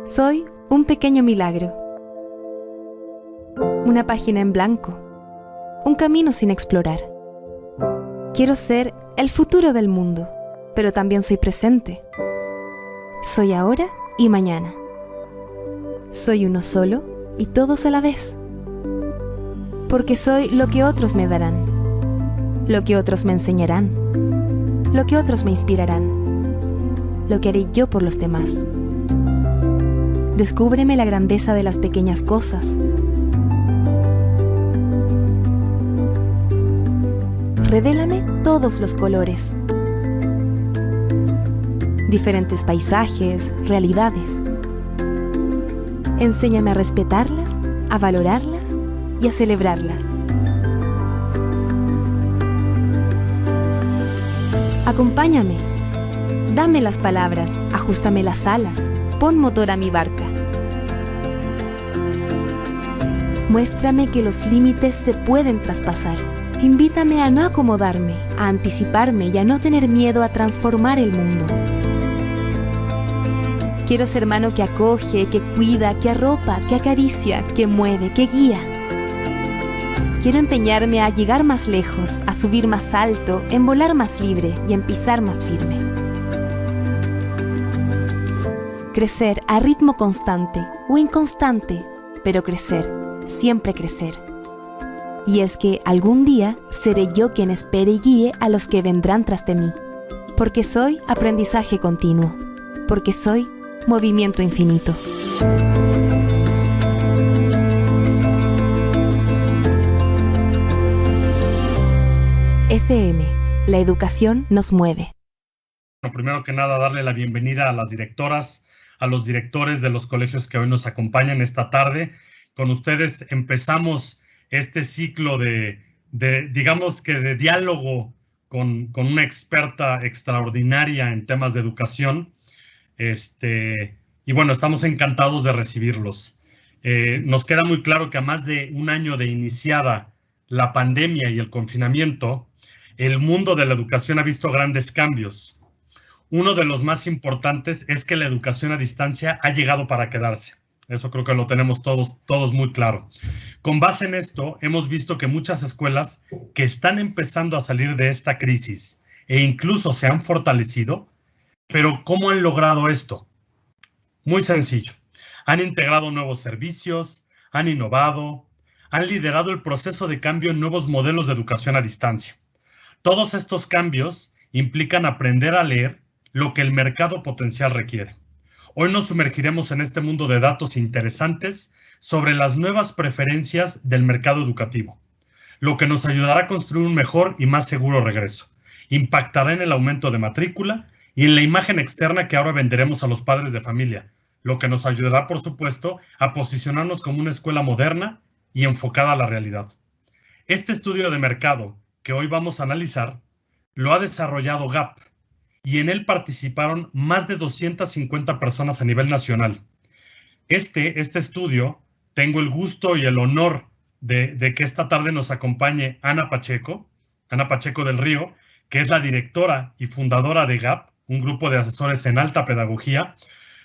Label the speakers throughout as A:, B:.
A: Soy un pequeño milagro, una página en blanco, un camino sin explorar. Quiero ser el futuro del mundo, pero también soy presente. Soy ahora y mañana. Soy uno solo y todos a la vez. Porque soy lo que otros me darán, lo que otros me enseñarán, lo que otros me inspirarán, lo que haré yo por los demás. Descúbreme la grandeza de las pequeñas cosas. Revélame todos los colores. Diferentes paisajes, realidades. Enséñame a respetarlas, a valorarlas y a celebrarlas. Acompáñame. Dame las palabras, ajústame las alas, pon motor a mi barca. Muéstrame que los límites se pueden traspasar. Invítame a no acomodarme, a anticiparme y a no tener miedo a transformar el mundo. Quiero ser mano que acoge, que cuida, que arropa, que acaricia, que mueve, que guía. Quiero empeñarme a llegar más lejos, a subir más alto, en volar más libre y en pisar más firme. Crecer a ritmo constante o inconstante, pero crecer, siempre crecer. Y es que algún día seré yo quien espere y guíe a los que vendrán tras de mí, porque soy aprendizaje continuo, porque soy movimiento infinito. SM, la educación nos mueve.
B: Bueno, primero que nada, darle la bienvenida a las directoras, a los directores de los colegios que hoy nos acompañan esta tarde. Con ustedes empezamos este ciclo de diálogo con una experta extraordinaria en temas de educación. Y bueno, estamos encantados de recibirlos. Nos queda muy claro que a más de un año de iniciada la pandemia y el confinamiento, el mundo de la educación ha visto grandes cambios. Uno de los más importantes es que la educación a distancia ha llegado para quedarse. Eso creo que lo tenemos todos muy claro. Con base en esto, hemos visto que muchas escuelas que están empezando a salir de esta crisis e incluso se han fortalecido, pero ¿cómo han logrado esto? Muy sencillo. Han integrado nuevos servicios, han innovado, han liderado el proceso de cambio en nuevos modelos de educación a distancia. Todos estos cambios implican aprender a leer lo que el mercado potencial requiere. Hoy nos sumergiremos en este mundo de datos interesantes sobre las nuevas preferencias del mercado educativo, lo que nos ayudará a construir un mejor y más seguro regreso. Impactará en el aumento de matrícula y en la imagen externa que ahora venderemos a los padres de familia, lo que nos ayudará, por supuesto, a posicionarnos como una escuela moderna y enfocada a la realidad. Este estudio de mercado que hoy vamos a analizar lo ha desarrollado GAP, y en él participaron más de 250 personas a nivel nacional. Este estudio, tengo el gusto y el honor de que esta tarde nos acompañe Ana Pacheco del Río, que es la directora y fundadora de GAP, un grupo de asesores en alta pedagogía,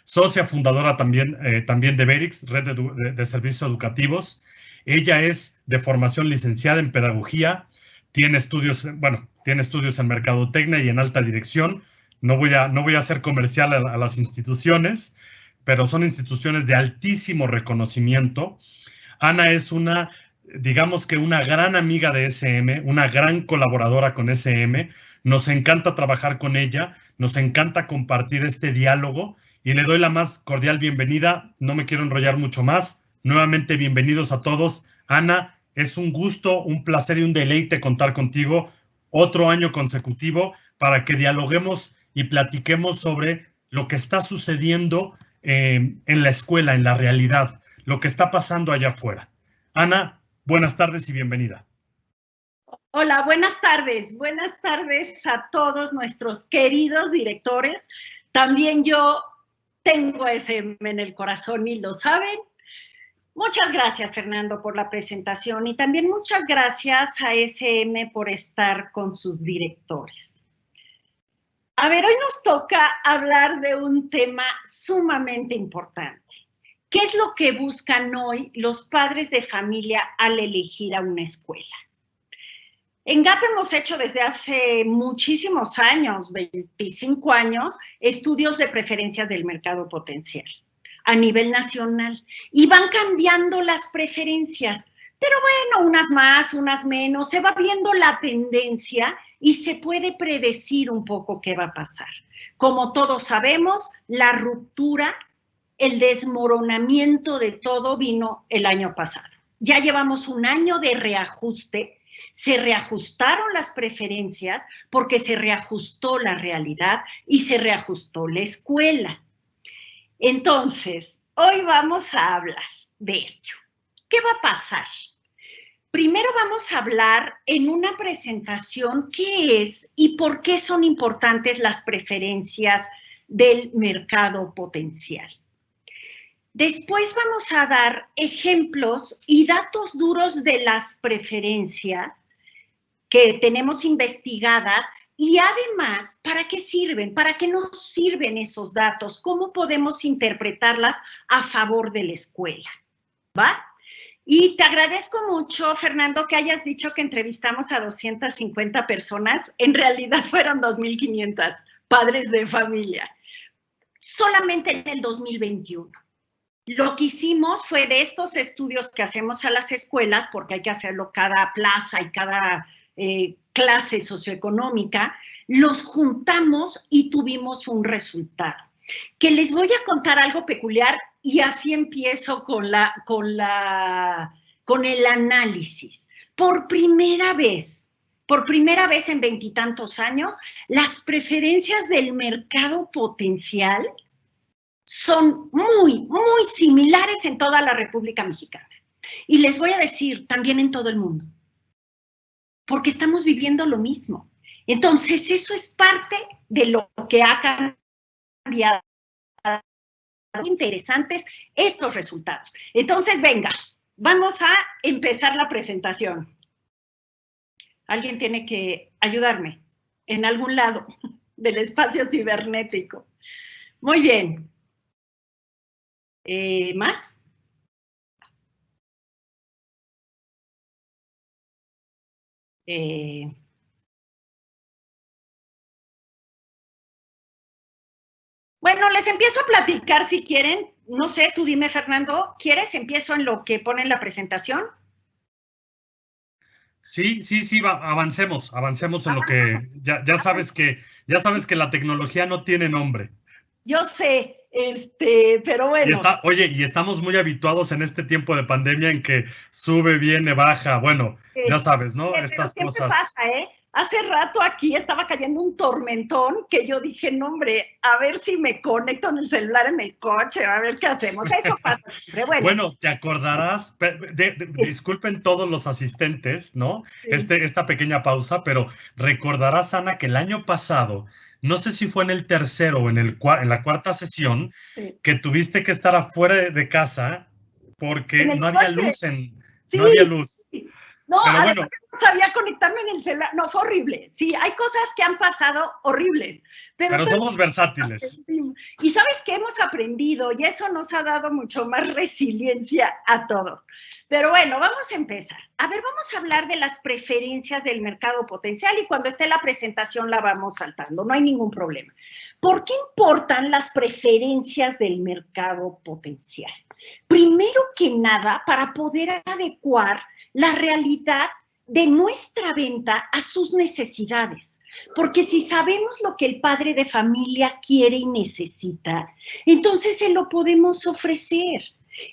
B: socia fundadora también de Verix, red de servicios educativos. Ella es de formación licenciada en pedagogía, tiene estudios en mercadotecnia y en alta dirección. No voy a hacer comercial a las instituciones, pero son instituciones de altísimo reconocimiento. Ana es una gran amiga de SM, una gran colaboradora con SM. Nos encanta trabajar con ella, nos encanta compartir este diálogo y le doy la más cordial bienvenida. No me quiero enrollar mucho más. Nuevamente, bienvenidos a todos. Ana, es un gusto, un placer y un deleite contar contigo otro año consecutivo para que dialoguemos y platiquemos sobre lo que está sucediendo en la escuela, en la realidad, lo que está pasando allá afuera. Ana, buenas tardes y bienvenida.
C: Hola, buenas tardes a todos nuestros queridos directores. También yo tengo SM en el corazón y lo saben. Muchas gracias, Fernando, por la presentación y también muchas gracias a SM por estar con sus directores. A ver, hoy nos toca hablar de un tema sumamente importante. ¿Qué es lo que buscan hoy los padres de familia al elegir a una escuela? En GAP hemos hecho desde hace muchísimos años, 25 años, estudios de preferencias del mercado potencial a nivel nacional y van cambiando las preferencias, pero bueno, unas más, unas menos, se va viendo la tendencia y se puede predecir un poco qué va a pasar. Como todos sabemos, la ruptura, el desmoronamiento de todo vino el año pasado. Ya llevamos un año de reajuste. Se reajustaron las preferencias porque se reajustó la realidad y se reajustó la escuela. Entonces, hoy vamos a hablar de ello. ¿Qué va a pasar? Primero vamos a hablar en una presentación qué es y por qué son importantes las preferencias del mercado potencial. Después vamos a dar ejemplos y datos duros de las preferencias que tenemos investigadas y además, ¿para qué sirven? ¿Para qué nos sirven esos datos? ¿Cómo podemos interpretarlas a favor de la escuela? ¿Va? Y te agradezco mucho, Fernando, que hayas dicho que entrevistamos a 250 personas. En realidad fueron 2.500 padres de familia, solamente en el 2021. Lo que hicimos fue de estos estudios que hacemos a las escuelas, porque hay que hacerlo cada plaza y cada clase socioeconómica, los juntamos y tuvimos un resultado. Que les voy a contar algo peculiar y así empiezo con el análisis. Por primera vez en 20 y tantos años, las preferencias del mercado potencial son muy, muy similares en toda la República Mexicana. Y les voy a decir, también en todo el mundo. Porque estamos viviendo lo mismo. Entonces, eso es parte de lo que ha cambiado. Interesantes estos resultados. Entonces, venga, vamos a empezar la presentación. Alguien tiene que ayudarme en algún lado del espacio cibernético. Muy bien. ¿Más? Bueno, les empiezo a platicar si quieren. No sé, tú dime, Fernando, ¿quieres? ¿Empiezo en lo que pone en la presentación?
B: Sí, avancemos en lo que ya sabes que la tecnología no tiene nombre.
C: Yo sé, pero bueno.
B: Y estamos muy habituados en este tiempo de pandemia en que sube, viene, baja, bueno, ya sabes, ¿no? Estas cosas.
C: Pasa, Hace rato aquí estaba cayendo un tormentón que yo dije, no, hombre, a ver si me conecto en el celular en el coche, a ver qué hacemos. Eso pasa siempre.
B: Bueno, te acordarás, disculpen todos los asistentes, ¿no? Sí. Esta pequeña pausa, pero recordarás, Ana, que el año pasado, no sé si fue en el tercero o en la cuarta sesión, sí, que tuviste que estar afuera de casa porque no había luz no había luz.
C: Sí. No, pero bueno, no sabía conectarme en el celular. No, fue horrible. Sí, hay cosas que han pasado horribles. Pero
B: somos versátiles.
C: Y ¿sabes qué hemos aprendido? Y eso nos ha dado mucho más resiliencia a todos. Pero bueno, vamos a empezar. A ver, vamos a hablar de las preferencias del mercado potencial y cuando esté la presentación la vamos saltando. No hay ningún problema. ¿Por qué importan las preferencias del mercado potencial? Primero que nada, para poder adecuar la realidad de nuestra venta a sus necesidades. Porque si sabemos lo que el padre de familia quiere y necesita, entonces se lo podemos ofrecer.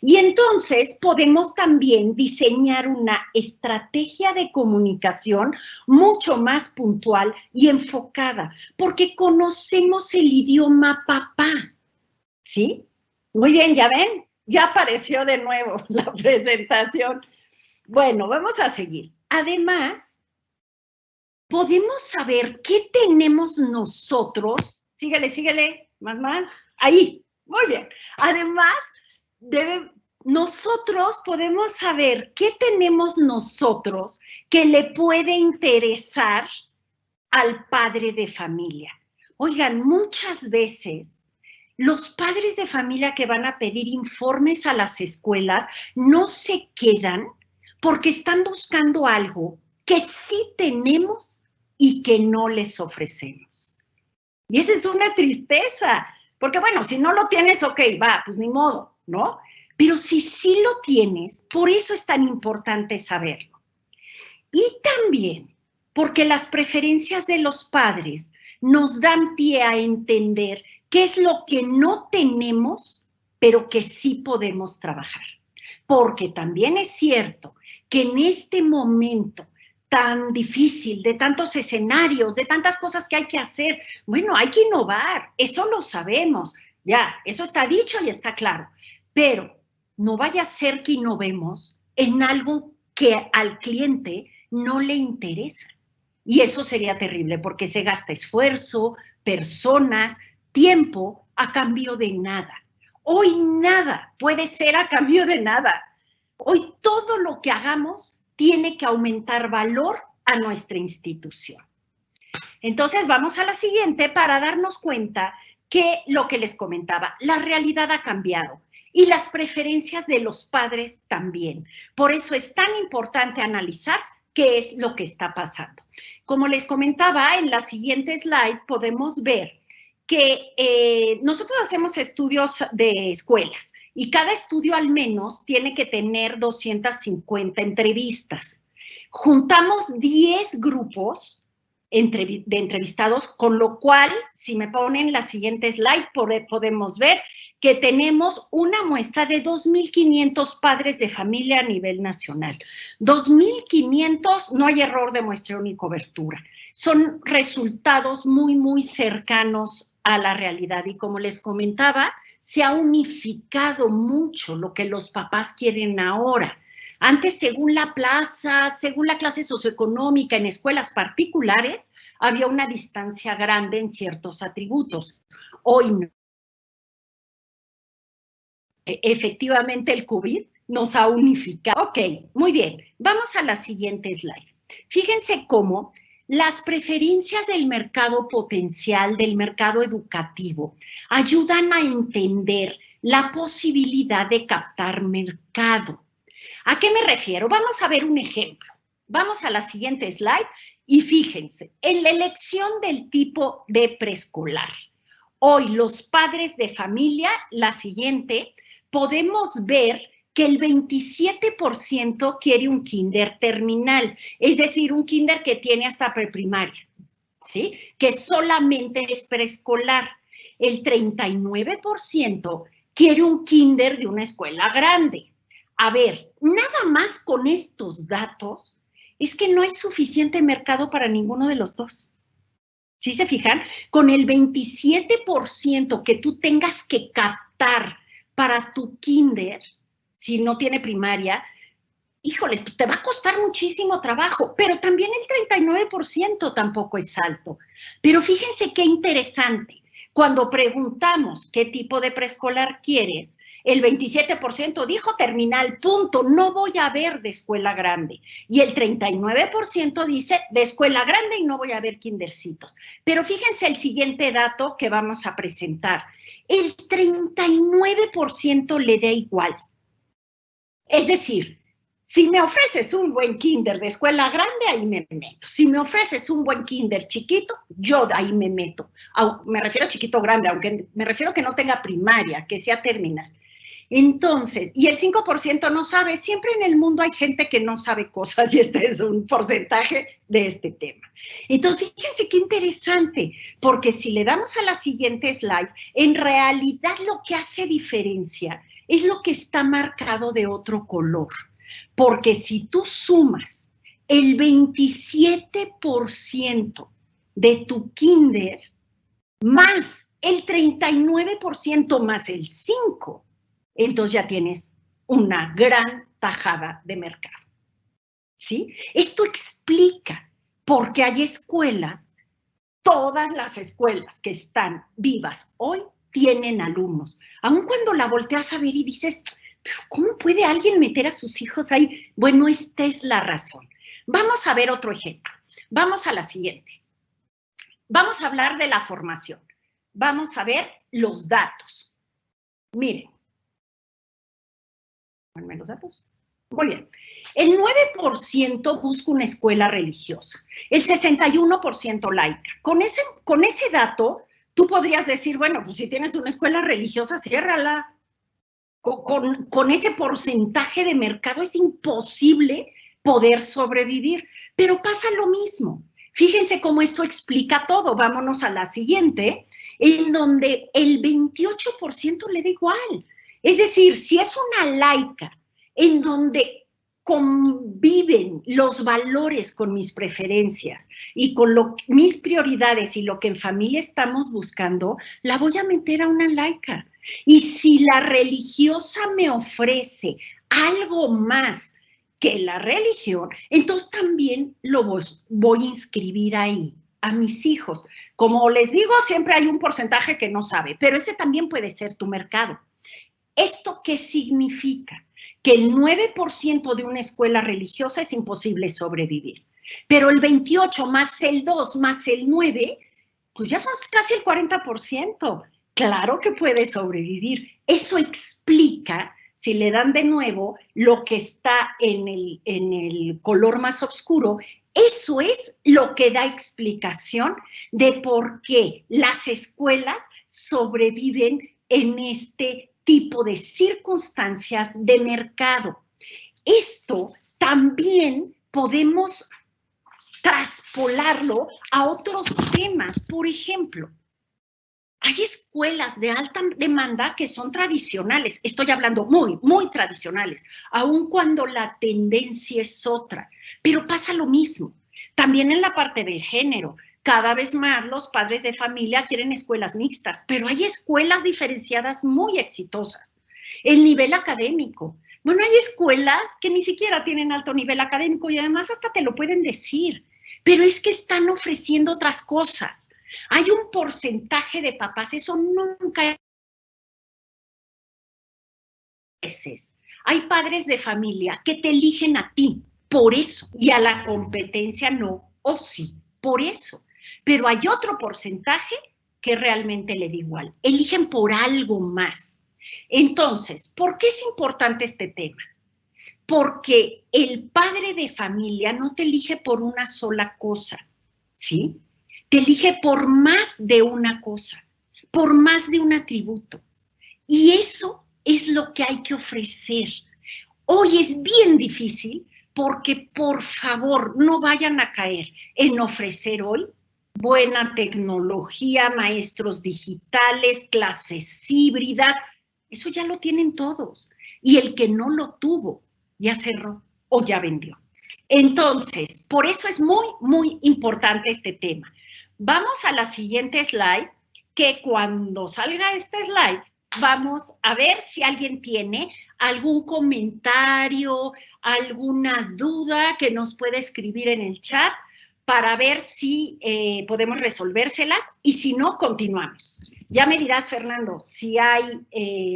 C: Y entonces podemos también diseñar una estrategia de comunicación mucho más puntual y enfocada, porque conocemos el idioma papá. ¿Sí? Muy bien, ¿ya ven? Ya apareció de nuevo la presentación. Bueno, vamos a seguir. Además, podemos saber qué tenemos nosotros. Síguele, más. Ahí, muy bien. Además, nosotros podemos saber qué tenemos nosotros que le puede interesar al padre de familia. Oigan, muchas veces los padres de familia que van a pedir informes a las escuelas no se quedan porque están buscando algo que sí tenemos y que no les ofrecemos. Y esa es una tristeza, porque bueno, si no lo tienes, ok, va, pues ni modo, ¿no? Pero si sí lo tienes, por eso es tan importante saberlo. Y también porque las preferencias de los padres nos dan pie a entender qué es lo que no tenemos, pero que sí podemos trabajar. Porque también es cierto que en este momento tan difícil, de tantos escenarios, de tantas cosas que hay que hacer, bueno, hay que innovar, eso lo sabemos, ya, eso está dicho y está claro, pero no vaya a ser que innovemos en algo que al cliente no le interesa. Y eso sería terrible porque se gasta esfuerzo, personas, tiempo a cambio de nada. Hoy nada puede ser a cambio de nada. Hoy todo lo que hagamos tiene que aumentar valor a nuestra institución. Entonces vamos a la siguiente para darnos cuenta que lo que les comentaba, la realidad ha cambiado y las preferencias de los padres también. Por eso es tan importante analizar qué es lo que está pasando. Como les comentaba, en la siguiente slide podemos ver que nosotros hacemos estudios de escuelas y cada estudio al menos tiene que tener 250 entrevistas. Juntamos 10 grupos de entrevistados, con lo cual, si me ponen la siguiente slide, podemos ver que tenemos una muestra de 2.500 padres de familia a nivel nacional. 2.500, no hay error de muestreo ni cobertura. Son resultados muy, muy cercanos a la realidad. Y como les comentaba, se ha unificado mucho lo que los papás quieren ahora. Antes, según la plaza, según la clase socioeconómica en escuelas particulares, había una distancia grande en ciertos atributos. Hoy no. Efectivamente, el COVID nos ha unificado. Ok, muy bien. Vamos a la siguiente slide. Fíjense cómo las preferencias del mercado potencial, del mercado educativo, ayudan a entender la posibilidad de captar mercado. ¿A qué me refiero? Vamos a ver un ejemplo. Vamos a la siguiente slide y fíjense, en la elección del tipo de preescolar. Hoy los padres de familia, la siguiente, podemos ver que el 27% quiere un kinder terminal, es decir, un kinder que tiene hasta preprimaria, ¿sí? Que solamente es preescolar. El 39% quiere un kinder de una escuela grande. A ver, nada más con estos datos, es que no hay suficiente mercado para ninguno de los dos. ¿Sí se fijan? Con el 27% que tú tengas que captar para tu kinder, si no tiene primaria, híjoles, te va a costar muchísimo trabajo, pero también el 39% tampoco es alto. Pero fíjense qué interesante, cuando preguntamos qué tipo de preescolar quieres, el 27% dijo terminal, punto, no voy a ver de escuela grande. Y el 39% dice de escuela grande y no voy a ver kindercitos. Pero fíjense el siguiente dato que vamos a presentar. El 39% le da igual. Es decir, si me ofreces un buen kinder de escuela grande, ahí me meto. Si me ofreces un buen kinder chiquito, yo ahí me meto. Me refiero a chiquito grande, aunque me refiero a que no tenga primaria, que sea terminal. Entonces, y el 5% no sabe, siempre en el mundo hay gente que no sabe cosas y este es un porcentaje de este tema. Entonces, fíjense qué interesante, porque si le damos a la siguiente slide, en realidad lo que hace diferencia es lo que está marcado de otro color, porque si tú sumas el 27% de tu kinder más el 39% más el 5%, entonces ya tienes una gran tajada de mercado, ¿sí? Esto explica por qué hay escuelas, todas las escuelas que están vivas hoy tienen alumnos, aun cuando la volteas a ver y dices, ¿pero cómo puede alguien meter a sus hijos ahí? Bueno, esta es la razón. Vamos a ver otro ejemplo. Vamos a la siguiente. Vamos a hablar de la formación. vamos a ver los datos. Miren. Ponme los datos. Muy bien. El 9% busca una escuela religiosa, el 61% laica. Con ese dato, tú podrías decir, bueno, pues si tienes una escuela religiosa, ciérrala. Con ese porcentaje de mercado es imposible poder sobrevivir. Pero pasa lo mismo. Fíjense cómo esto explica todo. Vámonos a la siguiente, en donde el 28% le da igual. Es decir, si es una laica en donde conviven los valores con mis preferencias y con mis prioridades y lo que en familia estamos buscando, la voy a meter a una laica. Y si la religiosa me ofrece algo más que la religión, entonces también lo voy a inscribir ahí a mis hijos. Como les digo, siempre hay un porcentaje que no sabe, pero ese también puede ser tu mercado. ¿Esto qué significa? Que el 9% de una escuela religiosa es imposible sobrevivir, pero el 28 más el 2 más el 9, pues ya son casi el 40%. Claro que puede sobrevivir. Eso explica, si le dan de nuevo lo que está en el color más oscuro, eso es lo que da explicación de por qué las escuelas sobreviven en este tipo de circunstancias de mercado. Esto también podemos traspolarlo a otros temas. Por ejemplo, hay escuelas de alta demanda que son tradicionales, estoy hablando muy, muy tradicionales, aun cuando la tendencia es otra, pero pasa lo mismo. También en la parte del género, cada vez más los padres de familia quieren escuelas mixtas, pero hay escuelas diferenciadas muy exitosas. El nivel académico. Bueno, hay escuelas que ni siquiera tienen alto nivel académico y además hasta te lo pueden decir, pero es que están ofreciendo otras cosas. Hay un porcentaje de papás, eso nunca es. Hay padres de familia que te eligen a ti por eso y a la competencia no o sí, por eso. Pero hay otro porcentaje que realmente le da igual. Eligen por algo más. Entonces, ¿por qué es importante este tema? Porque el padre de familia no te elige por una sola cosa, ¿sí? Te elige por más de una cosa, por más de un atributo. Y eso es lo que hay que ofrecer. Hoy es bien difícil porque, por favor, no vayan a caer en ofrecer hoy buena tecnología, maestros digitales, clases híbridas. Eso ya lo tienen todos. Y el que no lo tuvo, ya cerró o ya vendió. Entonces, por eso es muy, muy importante este tema. Vamos a la siguiente slide, que cuando salga este slide, vamos a ver si alguien tiene algún comentario, alguna duda que nos puede escribir en el chat para ver si podemos resolvérselas y si no, continuamos. Ya me dirás, Fernando, si hay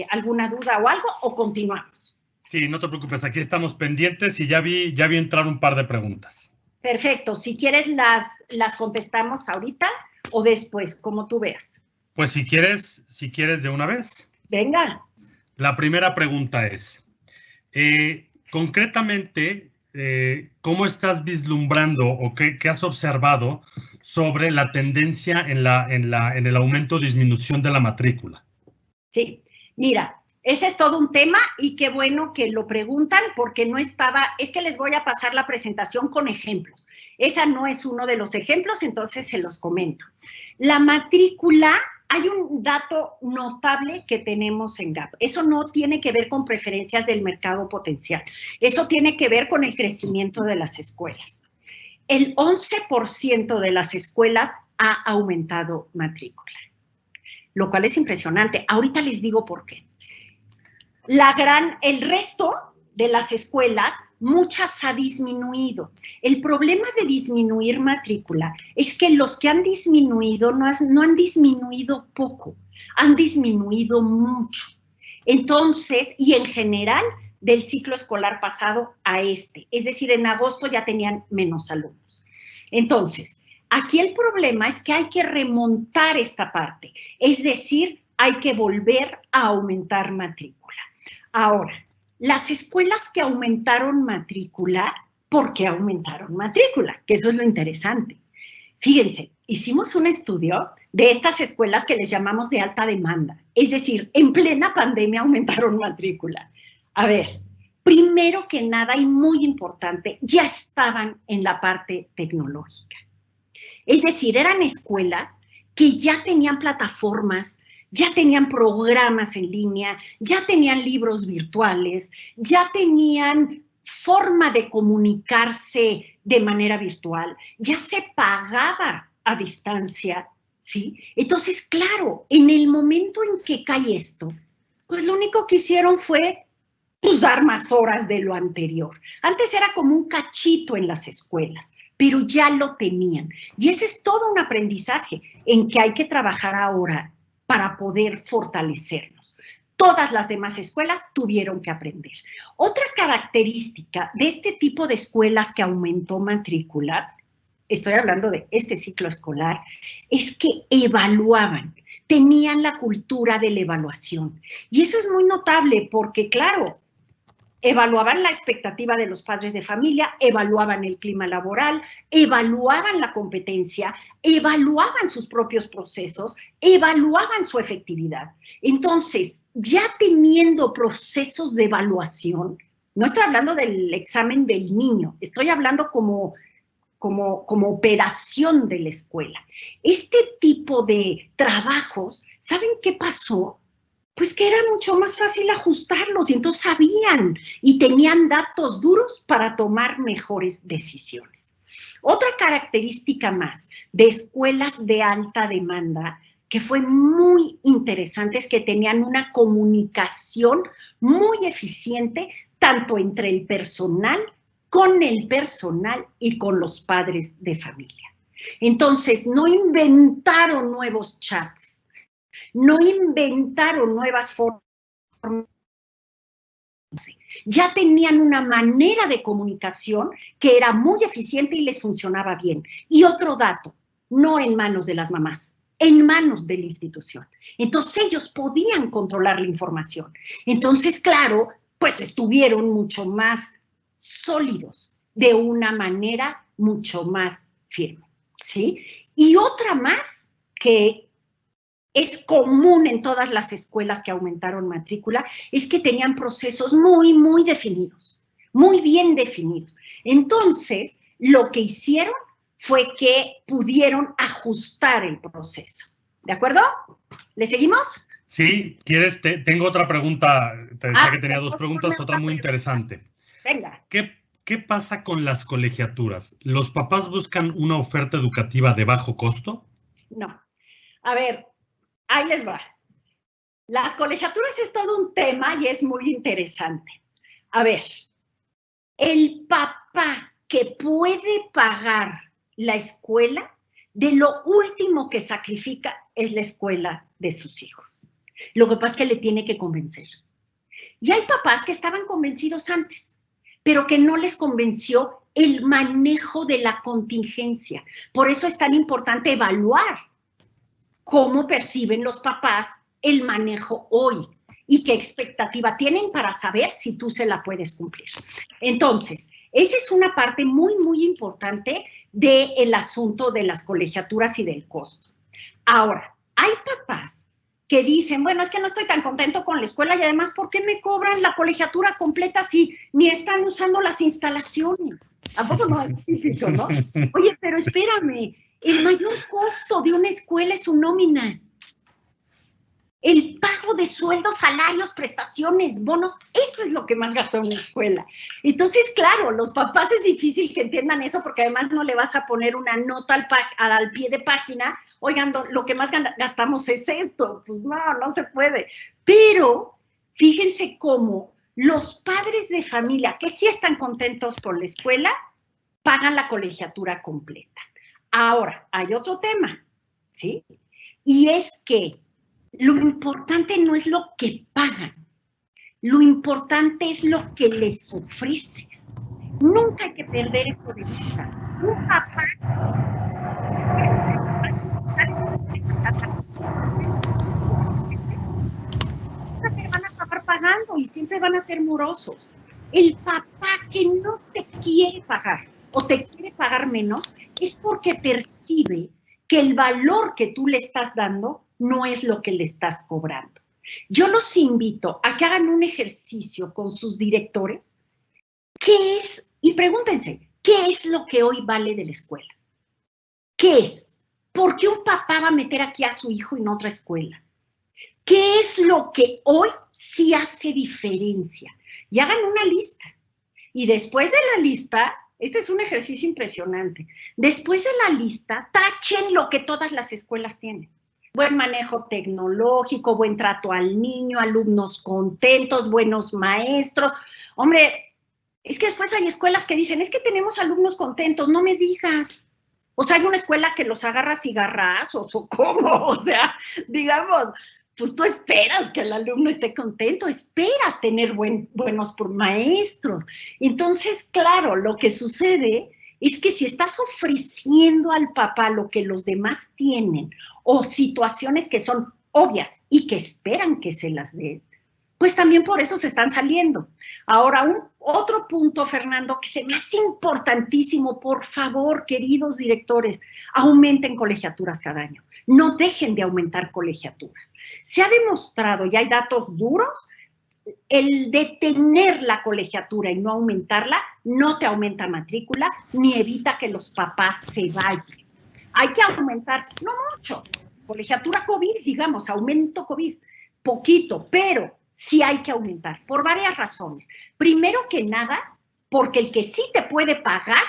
C: alguna duda o algo o continuamos.
B: Sí, no te preocupes, aquí estamos pendientes y ya vi entrar un par de preguntas.
C: Perfecto, si quieres las contestamos ahorita o después, como tú veas.
B: Pues si quieres de una vez.
C: Venga.
B: La primera pregunta es, concretamente, ¿cómo estás vislumbrando o qué has observado sobre la tendencia en el aumento o disminución de la matrícula?
C: Sí, mira, ese es todo un tema y qué bueno que lo preguntan porque no estaba, es que les voy a pasar la presentación con ejemplos. Esa no es uno de los ejemplos, entonces se los comento. La matrícula, hay un dato notable que tenemos en GAP. Eso no tiene que ver con preferencias del mercado potencial. Eso tiene que ver con el crecimiento de las escuelas. El 11% de las escuelas ha aumentado matrícula, lo cual es impresionante. Ahorita les digo por qué. El resto de las escuelas, muchas ha disminuido. El problema de disminuir matrícula es que los que han disminuido no han disminuido poco, han disminuido mucho. Entonces, y en general, del ciclo escolar pasado a este, es decir, en agosto ya tenían menos alumnos. Entonces, Aquí el problema es que hay que remontar esta parte, es decir, hay que volver a aumentar matrícula. Ahora, las escuelas que aumentaron matrícula, ¿por qué aumentaron matrícula? Que eso es lo interesante. Fíjense, hicimos un estudio de estas escuelas que les llamamos de alta demanda, es decir, en plena pandemia aumentaron matrícula. A ver, primero que nada y muy importante, ya estaban en la parte tecnológica. Es decir, eran escuelas que ya tenían plataformas, ya tenían programas en línea, ya tenían libros virtuales, ya tenían forma de comunicarse de manera virtual, ya se pagaba a distancia, ¿sí? Entonces, claro, en el momento en que cae esto, pues lo único que hicieron fue pues, dar más horas de lo anterior. Antes era como un cachito en las escuelas, pero ya lo tenían. Y ese es todo un aprendizaje en que hay que trabajar ahora para poder fortalecernos. Todas las demás escuelas tuvieron que aprender. Otra característica de este tipo de escuelas que aumentó matrícula, estoy hablando de este ciclo escolar, es que evaluaban, tenían la cultura de la evaluación. Y eso es muy notable porque, claro, evaluaban la expectativa de los padres de familia, evaluaban el clima laboral, evaluaban la competencia, evaluaban sus propios procesos, evaluaban su efectividad. Entonces, ya teniendo procesos de evaluación, no estoy hablando del examen del niño, estoy hablando como operación de la escuela. Este tipo de trabajos, ¿saben qué pasó? Pues que era mucho más fácil ajustarlos y entonces sabían y tenían datos duros para tomar mejores decisiones. Otra característica más de escuelas de alta demanda que fue muy interesante es que tenían una comunicación muy eficiente tanto entre el personal, con el personal y con los padres de familia. Entonces, no inventaron nuevos chats, no inventaron nuevas formas, ya tenían una manera de comunicación que era muy eficiente y les funcionaba bien. Y otro dato, no en manos de las mamás, en manos de la institución. Entonces ellos podían controlar la información. Entonces, claro, pues estuvieron mucho más sólidos, de una manera mucho más firme, ¿sí? Y otra más que es común en todas las escuelas que aumentaron matrícula, es que tenían procesos muy definidos, muy bien definidos. Entonces, lo que hicieron fue que pudieron ajustar el proceso. ¿De acuerdo? ¿Le seguimos?
B: Sí, ¿quieres? Tengo otra pregunta. Te decía que tenía dos preguntas, otra muy interesante.
C: Venga.
B: ¿Qué pasa con las colegiaturas? ¿Los papás buscan una oferta educativa de bajo costo?
C: No. A ver, ahí les va. Las colegiaturas es todo un tema y es muy interesante. A ver, el papá que puede pagar la escuela, de lo último que sacrifica es la escuela de sus hijos. Lo que pasa es que le tiene que convencer. Y hay papás que estaban convencidos antes, pero que no les convenció el manejo de la contingencia. Por eso es tan importante evaluar cómo perciben los papás el manejo hoy y qué expectativa tienen para saber si tú se la puedes cumplir. Entonces, esa es una parte muy importante del asunto de las colegiaturas y del costo. Ahora, hay papás que dicen, bueno, es que no estoy tan contento con la escuela y además, ¿por qué me cobran la colegiatura completa si ni están usando las instalaciones? ¿A poco no es típico, no? Oye, pero espérame, el mayor costo de una escuela es su nómina. El pago de sueldos, salarios, prestaciones, bonos, eso es lo que más gasta una escuela. Entonces, claro, los papás es difícil que entiendan eso porque además no le vas a poner una nota al pie de página, oigan, lo que más gastamos es esto. Pues no se puede. Pero fíjense cómo los padres de familia que sí están contentos con la escuela, pagan la colegiatura completa. Ahora, hay otro tema, ¿sí? Y es que lo importante no es lo que pagan, lo importante es lo que les ofreces. Nunca hay que perder eso de vista. Un papá y siempre van a ser morosos. El papá que no te quiere pagar o te quiere pagar menos es porque percibe que el valor que tú le estás dando no es lo que le estás cobrando. Yo los invito a que hagan un ejercicio con sus directores. ¿Qué es? Y pregúntense, ¿qué es lo que hoy vale de la escuela? ¿Qué es? ¿Por qué un papá va a meter aquí a su hijo en otra escuela? ¿Qué es lo que hoy sí hace diferencia? Y hagan una lista. Y después de la lista, este es un ejercicio impresionante, después de la lista, tachen lo que todas las escuelas tienen. Buen manejo tecnológico, buen trato al niño, alumnos contentos, buenos maestros. Hombre, es que después hay escuelas que dicen, es que tenemos alumnos contentos, no me digas. O sea, hay una escuela que los agarra cigarrazos, o cómo, o sea, digamos, pues tú esperas que el alumno esté contento, esperas tener buenos maestros. Entonces, claro, lo que sucede es que si estás ofreciendo al papá lo que los demás tienen o situaciones que son obvias y que esperan que se las des, pues también por eso se están saliendo. Ahora, otro punto, Fernando, que se me hace importantísimo, por favor, queridos directores, aumenten colegiaturas cada año. No dejen de aumentar colegiaturas. Se ha demostrado, y hay datos duros, el detener la colegiatura y no aumentarla no te aumenta matrícula ni evita que los papás se vayan. Hay que aumentar, no mucho, colegiatura COVID, digamos, aumento COVID, poquito, pero sí hay que aumentar por varias razones. Primero que nada, porque el que sí te puede pagar,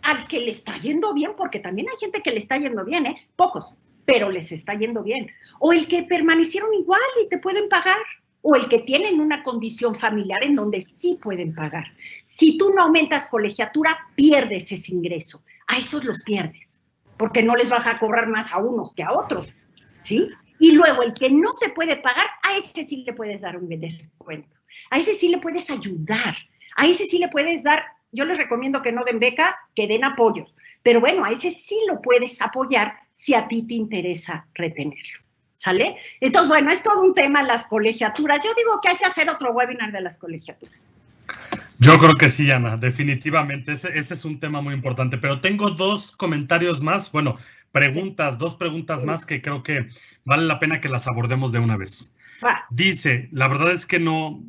C: al que le está yendo bien, porque también hay gente que le está yendo bien, pocos, pero les está yendo bien. O el que permanecieron igual y te pueden pagar. O el que tienen una condición familiar en donde sí pueden pagar. Si tú no aumentas colegiatura, pierdes ese ingreso. A esos los pierdes, porque no les vas a cobrar más a unos que a otros, ¿sí? Y luego el que no te puede pagar, a ese sí le puedes dar un descuento. A ese sí le puedes ayudar. A ese sí le puedes dar, yo les recomiendo que no den becas, que den apoyos. Pero bueno, a ese sí lo puedes apoyar si a ti te interesa retenerlo. ¿Sale? Entonces, bueno, es todo un tema las colegiaturas. Yo digo que hay que hacer otro webinar de las colegiaturas.
B: Yo creo que sí, Ana, definitivamente. Ese es un tema muy importante. Pero tengo dos comentarios más, bueno, dos preguntas más que creo que vale la pena que las abordemos de una vez. Dice, la verdad es que no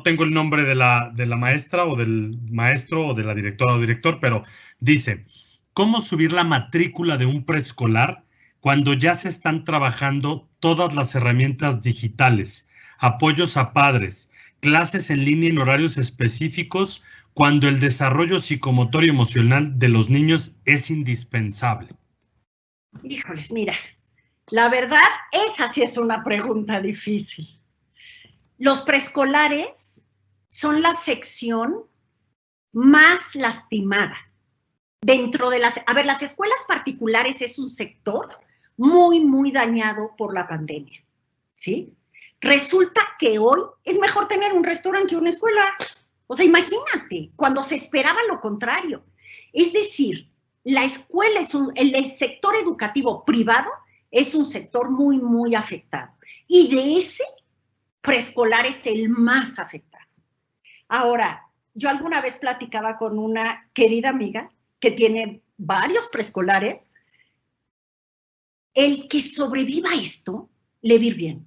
B: tengo el nombre de la maestra o del maestro o de la directora o director, pero dice, ¿cómo subir la matrícula de un preescolar cuando ya se están trabajando todas las herramientas digitales, apoyos a padres, clases en línea en horarios específicos, cuando el desarrollo psicomotor y emocional de los niños es indispensable?
C: Híjoles, mira, la verdad, esa sí es una pregunta difícil. Los preescolares son la sección más lastimada. Dentro de las escuelas particulares es un sector muy, muy dañado por la pandemia, ¿sí? Resulta que hoy es mejor tener un restaurante que una escuela. O sea, imagínate, cuando se esperaba lo contrario. Es decir, la escuela el sector educativo privado es un sector muy, muy afectado. Y de ese, preescolar es el más afectado. Ahora, yo alguna vez platicaba con una querida amiga que tiene varios preescolares. El que sobreviva a esto, le va a ir bien.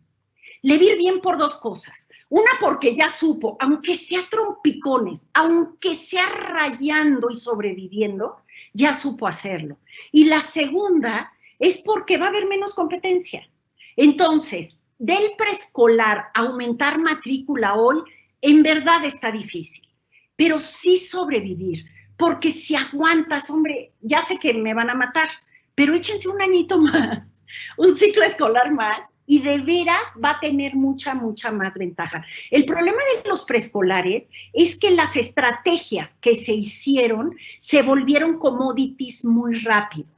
C: Le va a ir bien por dos cosas. Una, porque ya supo, aunque sea trompicones, aunque sea rayando y sobreviviendo, ya supo hacerlo. Y la segunda es porque va a haber menos competencia. Entonces, del preescolar a aumentar matrícula hoy, en verdad está difícil. Pero sí sobrevivir, porque si aguantas, hombre, ya sé que me van a matar, pero échense un añito más, un ciclo escolar más, y de veras va a tener mucha, mucha más ventaja. El problema de los preescolares es que las estrategias que se hicieron se volvieron commodities muy rápido.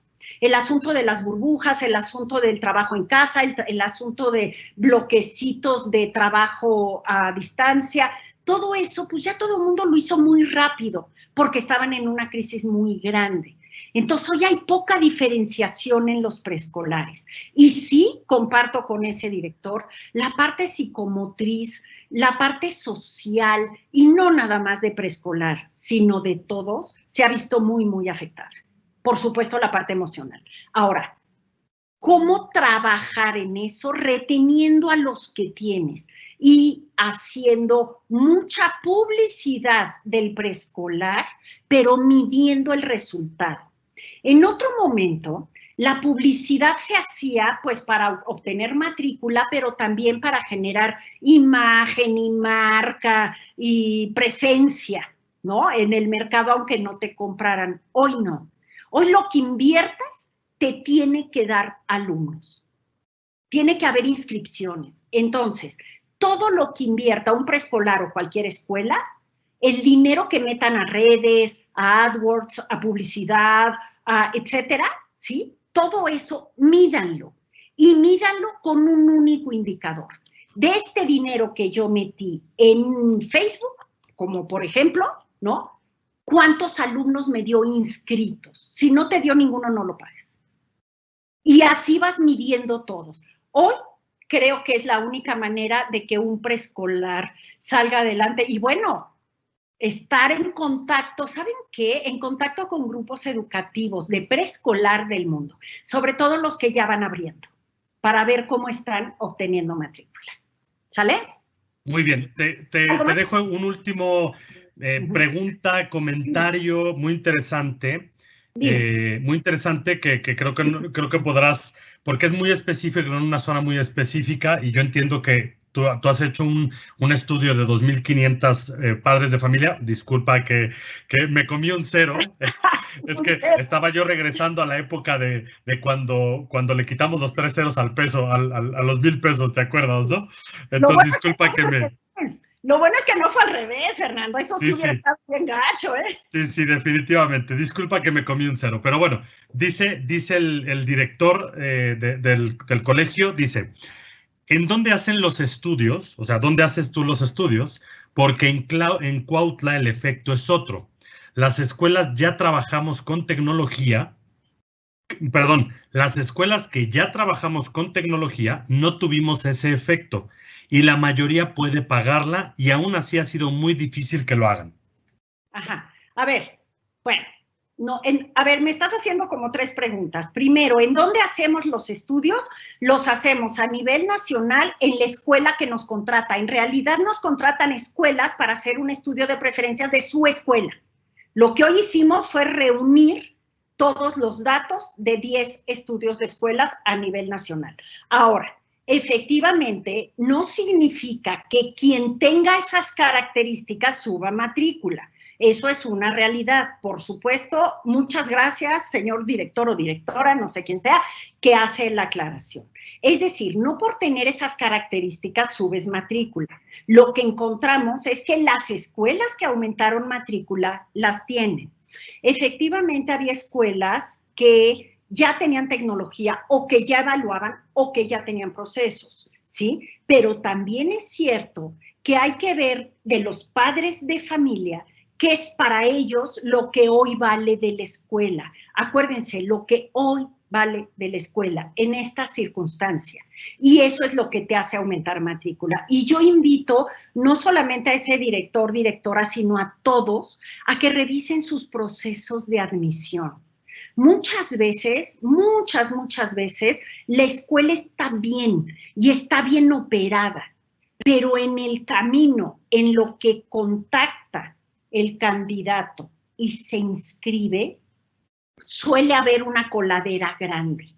C: El asunto de las burbujas, el asunto del trabajo en casa, el asunto de bloquecitos de trabajo a distancia, todo eso, pues ya todo el mundo lo hizo muy rápido, porque estaban en una crisis muy grande. Entonces, hoy hay poca diferenciación en los preescolares. Y sí, comparto con ese director, la parte psicomotriz, la parte social, y no nada más de preescolar, sino de todos, se ha visto muy, muy afectada. Por supuesto, la parte emocional. Ahora, ¿cómo trabajar en eso reteniendo a los que tienes y haciendo mucha publicidad del preescolar, pero midiendo el resultado? En otro momento, la publicidad se hacía pues para obtener matrícula, pero también para generar imagen y marca y presencia, ¿no? En el mercado, aunque no te compraran. Hoy no. Hoy lo que inviertas te tiene que dar alumnos. Tiene que haber inscripciones. Entonces, todo lo que invierta un preescolar o cualquier escuela, el dinero que metan a redes, a AdWords, a publicidad, etcétera, ¿sí? Todo eso, mídanlo. Y mídanlo con un único indicador. De este dinero que yo metí en Facebook, como por ejemplo, ¿no? ¿Cuántos alumnos me dio inscritos? Si no te dio ninguno, no lo pagues. Y así vas midiendo todos. Hoy creo que es la única manera de que un preescolar salga adelante. Y bueno, estar en contacto, ¿saben qué? En contacto con grupos educativos de preescolar del mundo, sobre todo los que ya van abriendo, para ver cómo están obteniendo matrícula. ¿Sale?
B: Muy bien, te dejo un último pregunta, comentario muy interesante. Muy interesante que creo que podrás, porque es muy específico, en una zona muy específica, y yo entiendo que tú has hecho un estudio de 2.500 padres de familia. Disculpa que me comí un cero. Es que estaba yo regresando a la época de cuando le quitamos los 3 ceros al peso, a los 1,000 pesos, ¿te acuerdas, no? Entonces, disculpa que me...
C: Lo bueno es que no fue al revés, Fernando. Eso sí hubiera estado bien gacho, ¿eh?
B: Sí, definitivamente. Disculpa que me comí un cero. Pero bueno, dice el director del colegio, dice, ¿en dónde hacen los estudios? O sea, ¿dónde haces tú los estudios? Porque en Cuautla el efecto es otro. Las escuelas ya trabajamos con tecnología. Perdón, las escuelas que ya trabajamos con tecnología no tuvimos ese efecto y la mayoría puede pagarla y aún así ha sido muy difícil que lo hagan.
C: Ajá. A ver, bueno, no, a ver, me estás haciendo como 3 preguntas. Primero, ¿en dónde hacemos los estudios? Los hacemos a nivel nacional en la escuela que nos contrata. En realidad nos contratan escuelas para hacer un estudio de preferencias de su escuela. Lo que hoy hicimos fue reunir todos los datos de 10 estudios de escuelas a nivel nacional. Ahora, efectivamente, no significa que quien tenga esas características suba matrícula. Eso es una realidad. Por supuesto, muchas gracias, señor director o directora, no sé quién sea, que hace la aclaración. Es decir, no por tener esas características subes matrícula. Lo que encontramos es que las escuelas que aumentaron matrícula las tienen. Efectivamente, había escuelas que ya tenían tecnología o que ya evaluaban o que ya tenían procesos, ¿sí? Pero también es cierto que hay que ver de los padres de familia qué es para ellos lo que hoy vale de la escuela. Acuérdense, lo que hoy vale de la escuela en esta circunstancia. Y eso es lo que te hace aumentar matrícula. Y yo invito no solamente a ese director, directora, sino a todos a que revisen sus procesos de admisión. Muchas veces, muchas veces, la escuela está bien y está bien operada, pero en el camino, en lo que contacta el candidato y se inscribe, suele haber una coladera grande.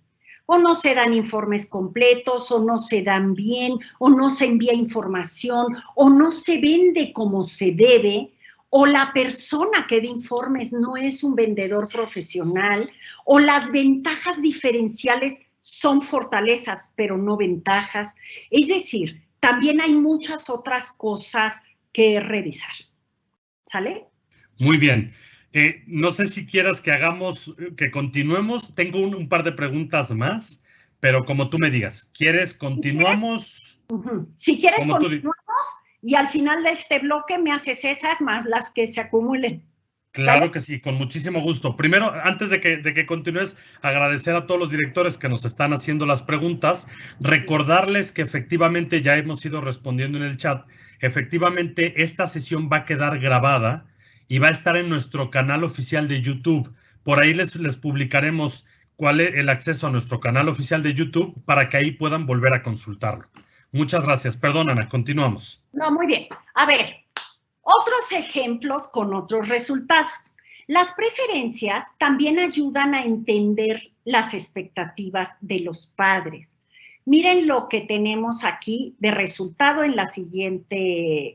C: O no se dan informes completos, o no se dan bien, o no se envía información, o no se vende como se debe, o la persona que da informes no es un vendedor profesional, o las ventajas diferenciales son fortalezas, pero no ventajas. Es decir, también hay muchas otras cosas que revisar. ¿Sale?
B: Muy bien. No sé si quieras que continuemos. Tengo un par de preguntas más, pero como tú me digas, ¿quieres continuamos?
C: Si quieres continuamos y al final de este bloque me haces esas más las que se acumulen.
B: Claro
C: ¿Vale?
B: que sí, con muchísimo gusto. Primero, antes de que continúes, agradecer a todos los directores que nos están haciendo las preguntas, recordarles que efectivamente ya hemos ido respondiendo en el chat. Efectivamente, esta sesión va a quedar grabada y va a estar en nuestro canal oficial de YouTube. Por ahí les publicaremos cuál es el acceso a nuestro canal oficial de YouTube para que ahí puedan volver a consultarlo. Muchas gracias. Perdón, Ana, continuamos.
C: No, muy bien. A ver, otros ejemplos con otros resultados. Las preferencias también ayudan a entender las expectativas de los padres. Miren lo que tenemos aquí de resultado en la siguiente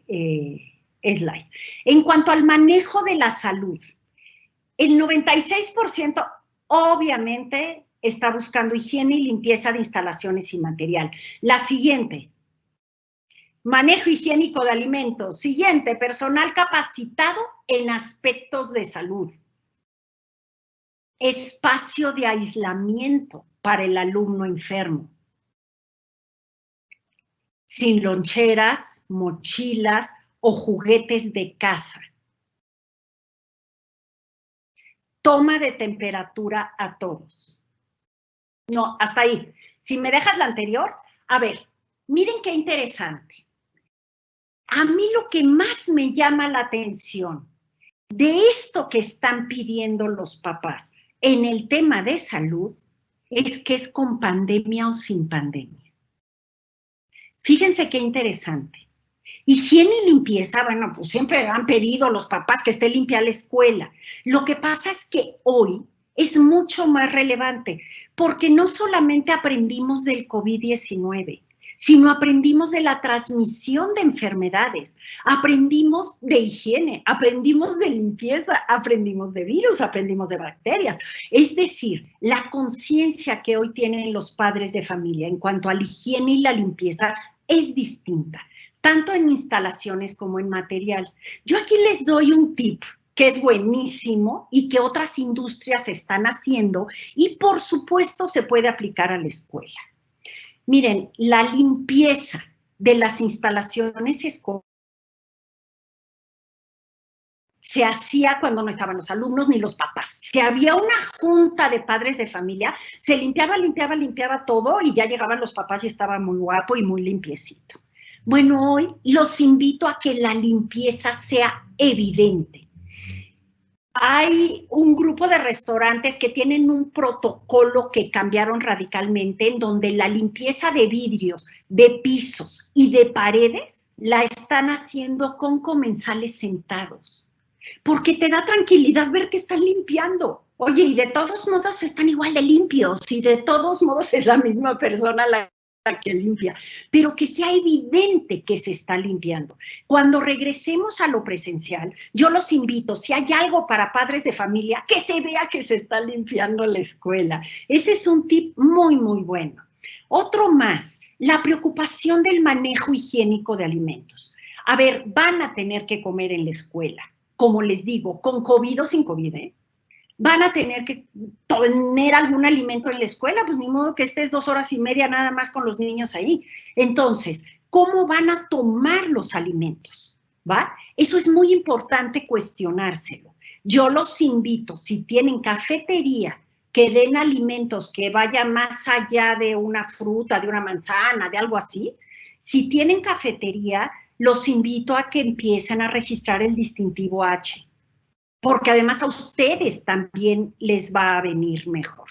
C: slide. En cuanto al manejo de la salud, el 96% obviamente está buscando higiene y limpieza de instalaciones y material. La siguiente, manejo higiénico de alimentos. Siguiente, personal capacitado en aspectos de salud. Espacio de aislamiento para el alumno enfermo. Sin loncheras, mochilas o juguetes de casa. Toma de temperatura a todos. No, hasta ahí. Si me dejas la anterior, a ver, miren qué interesante. A mí lo que más me llama la atención de esto que están pidiendo los papás en el tema de salud es que es con pandemia o sin pandemia. Fíjense qué interesante. Higiene y limpieza, bueno, pues siempre han pedido los papás que esté limpia la escuela. Lo que pasa es que hoy es mucho más relevante porque no solamente aprendimos del COVID-19, sino aprendimos de la transmisión de enfermedades, aprendimos de higiene, aprendimos de limpieza, aprendimos de virus, aprendimos de bacterias. Es decir, la conciencia que hoy tienen los padres de familia en cuanto a la higiene y la limpieza es distinta, tanto en instalaciones como en material. Yo aquí les doy un tip que es buenísimo y que otras industrias están haciendo y por supuesto se puede aplicar a la escuela. Miren, la limpieza de las instalaciones escolares se hacía cuando no estaban los alumnos ni los papás. Si había una junta de padres de familia, se limpiaba todo y ya llegaban los papás y estaba muy guapo y muy limpiecito. Bueno, hoy los invito a que la limpieza sea evidente. Hay un grupo de restaurantes que tienen un protocolo que cambiaron radicalmente, en donde la limpieza de vidrios, de pisos y de paredes la están haciendo con comensales sentados. Porque te da tranquilidad ver que están limpiando. Oye, y de todos modos están igual de limpios, y de todos modos es la misma persona la que limpia, pero que sea evidente que se está limpiando. Cuando regresemos a lo presencial, yo los invito, si hay algo para padres de familia, que se vea que se está limpiando la escuela. Ese es un tip muy, muy bueno. Otro más, la preocupación del manejo higiénico de alimentos. A ver, van a tener que comer en la escuela, como les digo, con COVID o sin COVID, ¿eh? Van a tener que tener algún alimento en la escuela, pues ni modo que estés 2 horas y media nada más con los niños ahí. Entonces, ¿cómo van a tomar los alimentos? ¿Va? Eso es muy importante cuestionárselo. Yo los invito, si tienen cafetería, que den alimentos que vayan más allá de una fruta, de una manzana, de algo así. Si tienen cafetería, los invito a que empiecen a registrar el distintivo H, porque además a ustedes también les va a venir mejor.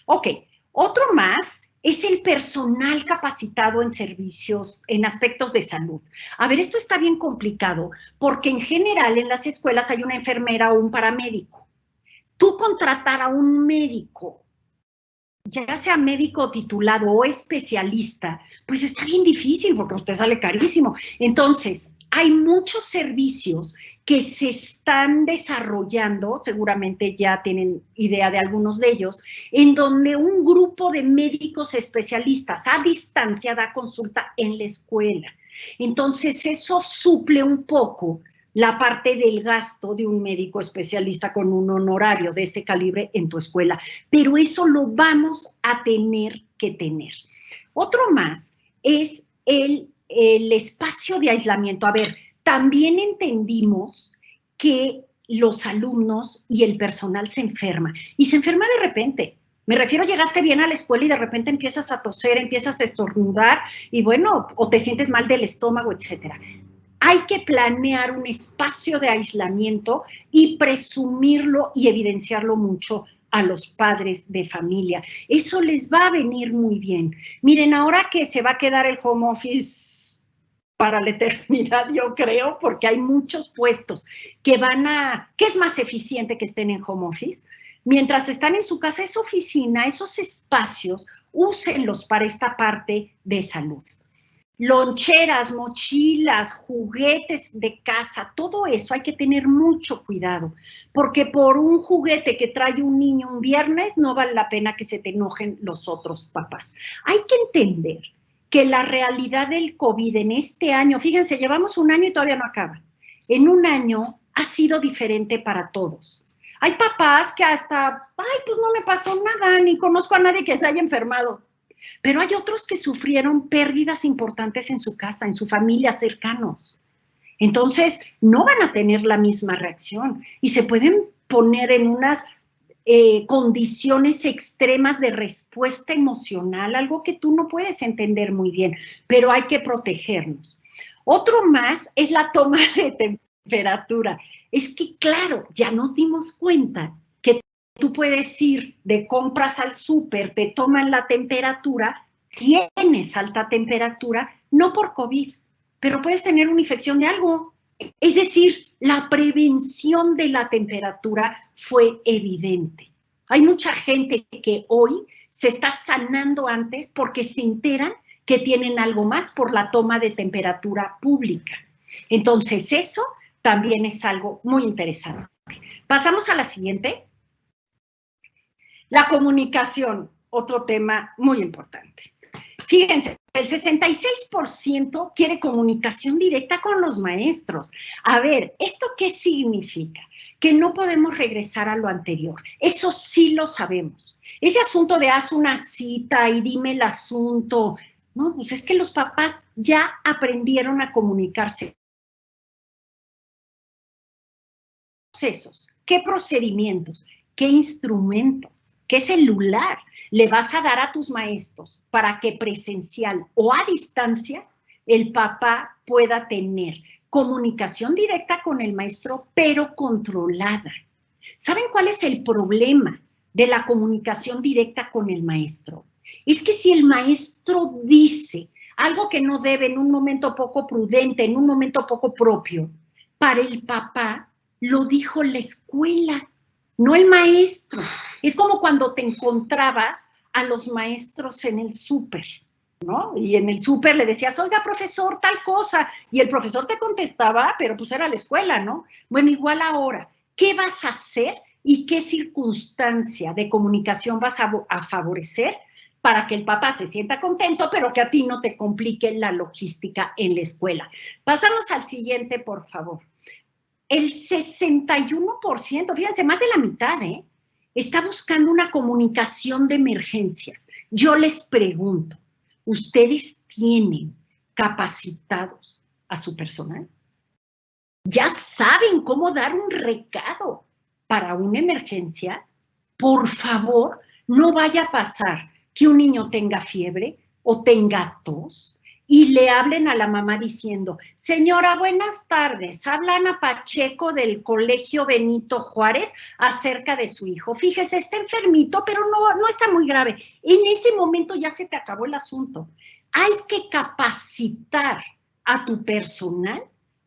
C: Ok, otro más es el personal capacitado en servicios, en aspectos de salud. A ver, esto está bien complicado, porque en general en las escuelas hay una enfermera o un paramédico. Tú contratar a un médico, ya sea médico titulado o especialista, pues está bien difícil porque usted sale carísimo. Entonces, hay muchos servicios que se están desarrollando, seguramente ya tienen idea de algunos de ellos, en donde un grupo de médicos especialistas a distancia da consulta en la escuela. Entonces, eso suple un poco la parte del gasto de un médico especialista con un honorario de ese calibre en tu escuela, pero eso lo vamos a tener que tener. Otro más es el espacio de aislamiento. A ver, también entendimos que los alumnos y el personal se enferma. Y se enferma de repente. Me refiero, llegaste bien a la escuela y de repente empiezas a toser, empiezas a estornudar y bueno, o te sientes mal del estómago, etcétera. Hay que planear un espacio de aislamiento y presumirlo y evidenciarlo mucho a los padres de familia. Eso les va a venir muy bien. Miren, ahora que se va a quedar el home office para la eternidad, yo creo, porque hay muchos puestos que ¿qué es más eficiente que estén en home office? Mientras están en su casa, esa oficina, esos espacios, úsenlos para esta parte de salud. Loncheras, mochilas, juguetes de casa, todo eso hay que tener mucho cuidado, porque por un juguete que trae un niño un viernes no vale la pena que se te enojen los otros papás. Hay que entender que la realidad del COVID en este año, fíjense, llevamos un año y todavía no acaba, en un año ha sido diferente para todos. Hay papás que hasta, pues no me pasó nada, ni conozco a nadie que se haya enfermado. Pero hay otros que sufrieron pérdidas importantes en su casa, en su familia, cercanos. Entonces, no van a tener la misma reacción y se pueden poner en unas condiciones extremas de respuesta emocional, algo que tú no puedes entender muy bien, pero hay que protegernos. Otro más es la toma de temperatura. Es que, claro, ya nos dimos cuenta que tú puedes ir de compras al súper, te toman la temperatura, tienes alta temperatura, no por COVID, pero puedes tener una infección de algo. Es decir, la prevención de la temperatura fue evidente. Hay mucha gente que hoy se está sanando antes porque se enteran que tienen algo más por la toma de temperatura pública. Entonces, eso también es algo muy interesante. Pasamos a la siguiente. La comunicación, otro tema muy importante. Fíjense, el 66% quiere comunicación directa con los maestros. A ver, ¿esto qué significa? Que no podemos regresar a lo anterior. Eso sí lo sabemos. Ese asunto de haz una cita y dime el asunto, no, pues es que los papás ya aprendieron a comunicarse. Procesos, qué procedimientos, qué instrumentos, qué celular le vas a dar a tus maestros para que presencial o a distancia el papá pueda tener comunicación directa con el maestro, pero controlada. ¿Saben cuál es el problema de la comunicación directa con el maestro? Es que si el maestro dice algo que no debe en un momento poco prudente, en un momento poco propio, para el papá lo dijo la escuela, no el maestro. Es como cuando te encontrabas a los maestros en el súper, ¿no? Y en el súper le decías, oiga, profesor, tal cosa. Y el profesor te contestaba, pero pues era la escuela, ¿no? Bueno, igual ahora, ¿qué vas a hacer y qué circunstancia de comunicación vas a favorecer para que el papá se sienta contento, pero que a ti no te complique la logística en la escuela? Pasamos al siguiente, por favor. El 61%, fíjense, más de la mitad, está buscando una comunicación de emergencias. Yo les pregunto, ¿ustedes tienen capacitados a su personal? ¿Ya saben cómo dar un recado para una emergencia? Por favor, no vaya a pasar que un niño tenga fiebre o tenga tos y le hablen a la mamá diciendo, señora, buenas tardes, habla Ana Pacheco del Colegio Benito Juárez acerca de su hijo. Fíjese, está enfermito, pero no está muy grave. En ese momento ya se te acabó el asunto. Hay que capacitar a tu personal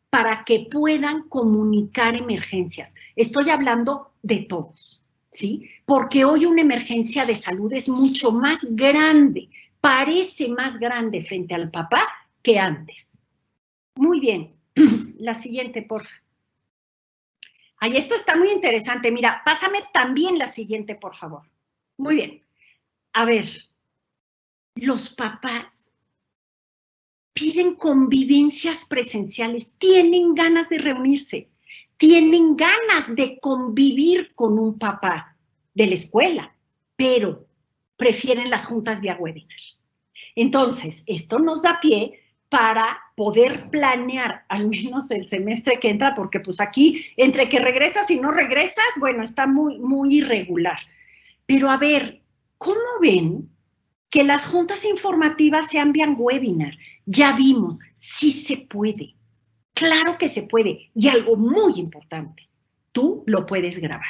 C: para que puedan comunicar emergencias. Estoy hablando de todos, ¿sí? Porque hoy una emergencia de salud es mucho más grande, parece más grande frente al papá que antes. Muy bien, la siguiente, por favor. Ay, esto está muy interesante. Mira, pásame también la siguiente, por favor. Muy bien. A ver, los papás piden convivencias presenciales, tienen ganas de reunirse, tienen ganas de convivir con un papá de la escuela, pero prefieren las juntas vía webinar. Entonces, esto nos da pie para poder planear al menos el semestre que entra, porque pues aquí, entre que regresas y no regresas, bueno, está muy, muy irregular. Pero a ver, ¿cómo ven que las juntas informativas sean vía webinar? Ya vimos, sí se puede. Claro que se puede. Y algo muy importante, tú lo puedes grabar.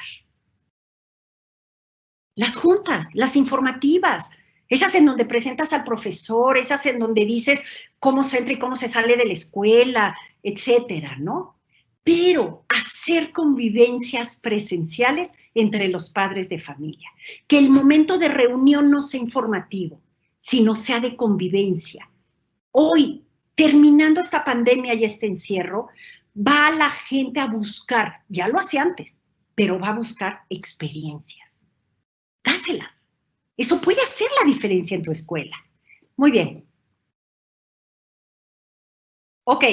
C: Las juntas, las informativas, esas en donde presentas al profesor, esas en donde dices cómo se entra y cómo se sale de la escuela, etcétera, ¿no? Pero hacer convivencias presenciales entre los padres de familia. Que el momento de reunión no sea informativo, sino sea de convivencia. Hoy, terminando esta pandemia y este encierro, va la gente a buscar, ya lo hacía antes, pero va a buscar experiencias. Dáselas. Eso puede hacer la diferencia en tu escuela. Muy bien. Ok,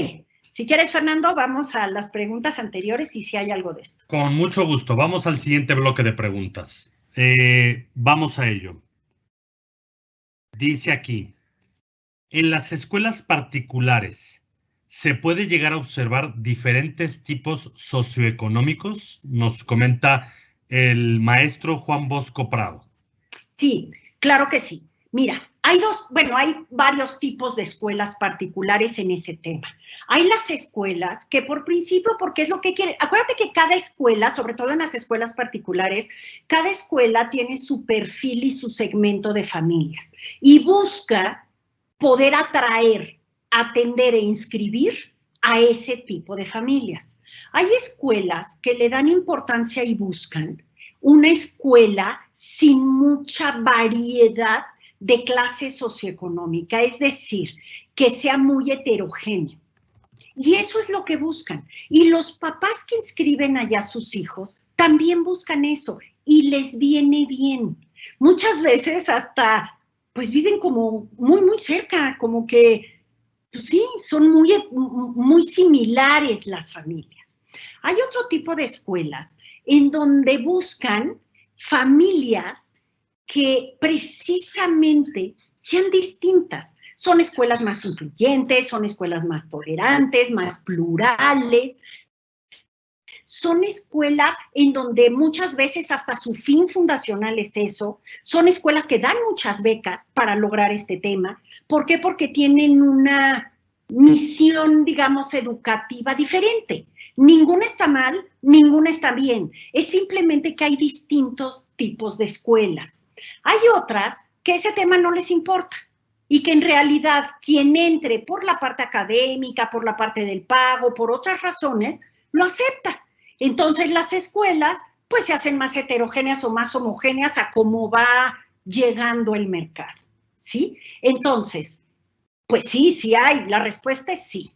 C: si quieres, Fernando, vamos a las preguntas anteriores y si hay algo de esto.
B: Con mucho gusto. Vamos al siguiente bloque de preguntas. Vamos a ello. Dice aquí, en las escuelas particulares, ¿se puede llegar a observar diferentes tipos socioeconómicos? Nos comenta el maestro Juan Bosco Prado.
C: Sí, claro que sí. Mira, hay varios tipos de escuelas particulares en ese tema. Hay las escuelas que por principio, porque es lo que quieren, acuérdate que cada escuela, sobre todo en las escuelas particulares, cada escuela tiene su perfil y su segmento de familias y busca poder atraer, atender e inscribir a ese tipo de familias. Hay escuelas que le dan importancia y buscan una escuela sin mucha variedad de clase socioeconómica, es decir, que sea muy heterogéneo. Y eso es lo que buscan. Y los papás que inscriben allá a sus hijos también buscan eso y les viene bien. Muchas veces hasta, pues viven como muy, muy cerca, como que, pues sí, son muy, muy similares las familias. Hay otro tipo de escuelas en donde buscan familias que precisamente sean distintas. Son escuelas más incluyentes, son escuelas más tolerantes, más plurales. Son escuelas en donde muchas veces hasta su fin fundacional es eso. Son escuelas que dan muchas becas para lograr este tema. ¿Por qué? Porque tienen una misión, digamos, educativa diferente. Ninguna está mal, ninguna está bien. Es simplemente que hay distintos tipos de escuelas. Hay otras que ese tema no les importa y que en realidad quien entre por la parte académica, por la parte del pago, por otras razones, lo acepta. Entonces las escuelas pues se hacen más heterogéneas o más homogéneas a cómo va llegando el mercado, ¿sí? Entonces, pues sí, sí hay. La respuesta es sí.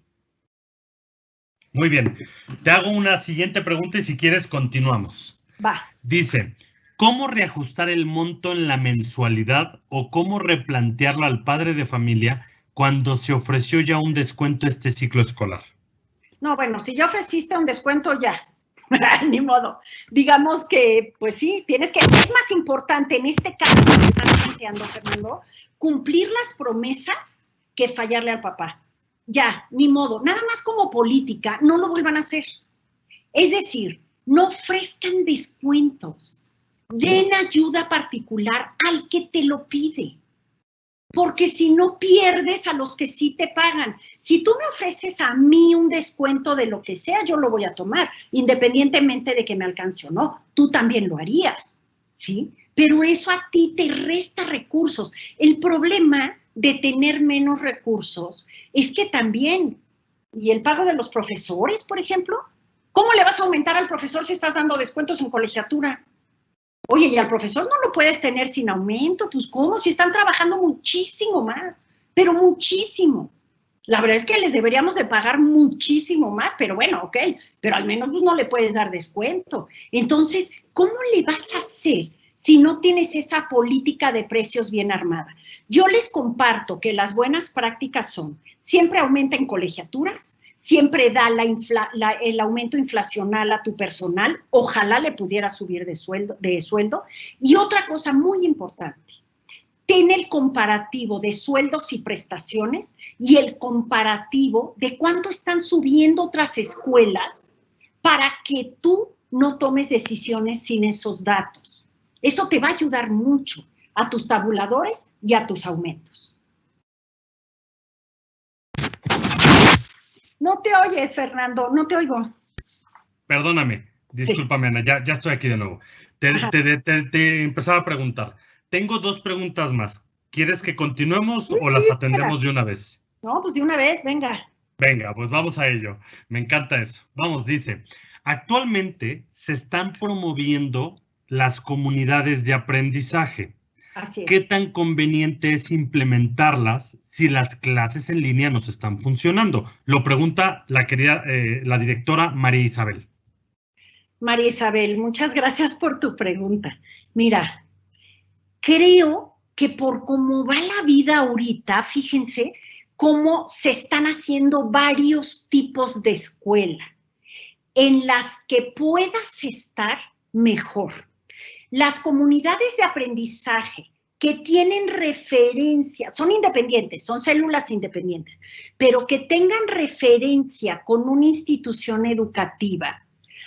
B: Muy bien. Te hago una siguiente pregunta y si quieres continuamos.
C: Va.
B: Dice, ¿cómo reajustar el monto en la mensualidad o cómo replantearlo al padre de familia cuando se ofreció ya un descuento este ciclo escolar?
C: No, bueno, si ya ofreciste un descuento, ya. Ni modo. Digamos que, pues sí, tienes que, es más importante en este caso que estás planteando, Fernando, cumplir las promesas que fallarle al papá. Ya, ni modo. Nada más como política, no lo vuelvan a hacer. Es decir, no ofrezcan descuentos. Den ayuda particular al que te lo pide. Porque si no pierdes a los que sí te pagan. Si tú me ofreces a mí un descuento de lo que sea, yo lo voy a tomar, independientemente de que me alcance o no. Tú también lo harías, ¿sí? Pero eso a ti te resta recursos. El problema de tener menos recursos es que también, y el pago de los profesores, por ejemplo, ¿cómo le vas a aumentar al profesor si estás dando descuentos en colegiatura? Oye, y al profesor no lo puedes tener sin aumento, pues ¿cómo? Si están trabajando muchísimo más, pero muchísimo. La verdad es que les deberíamos de pagar muchísimo más, pero bueno, ok, pero al menos pues, no le puedes dar descuento. Entonces, ¿cómo le vas a hacer si no tienes esa política de precios bien armada? Yo les comparto que las buenas prácticas son, siempre aumenta en colegiaturas, siempre da el aumento inflacional a tu personal, ojalá le pudiera subir de sueldo. Y otra cosa muy importante, ten el comparativo de sueldos y prestaciones y el comparativo de cuánto están subiendo otras escuelas para que tú no tomes decisiones sin esos datos. Eso te va a ayudar mucho a tus tabuladores y a tus aumentos. No te oyes, Fernando, no te oigo.
B: Perdóname, discúlpame, sí. Ana, ya estoy aquí de nuevo. Te empezaba a preguntar. Tengo 2 preguntas más. ¿Quieres que continuemos o las atendemos de una vez?
C: No, pues de una vez, venga.
B: Venga, pues vamos a ello. Me encanta eso. Vamos, dice, actualmente se están promoviendo las comunidades de aprendizaje.
C: Así es.
B: ¿Qué tan conveniente es implementarlas si las clases en línea nos están funcionando? Lo pregunta la querida, la directora María Isabel.
C: María Isabel, muchas gracias por tu pregunta. Mira, creo que por cómo va la vida ahorita, fíjense cómo se están haciendo varios tipos de escuela en las que puedas estar mejor. Las comunidades de aprendizaje que tienen referencia, son independientes, son células independientes, pero que tengan referencia con una institución educativa,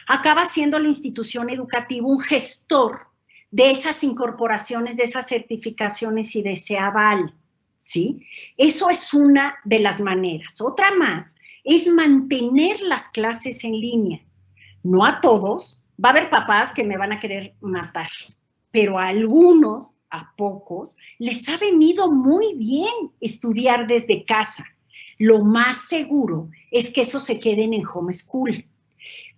C: acaba siendo la institución educativa un gestor de esas incorporaciones, de esas certificaciones y de ese aval, ¿sí? Eso es una de las maneras. Otra más es mantener las clases en línea. No a todos, va a haber papás que me van a querer matar, pero a algunos, a pocos, les ha venido muy bien estudiar desde casa. Lo más seguro es que eso se queden en homeschool.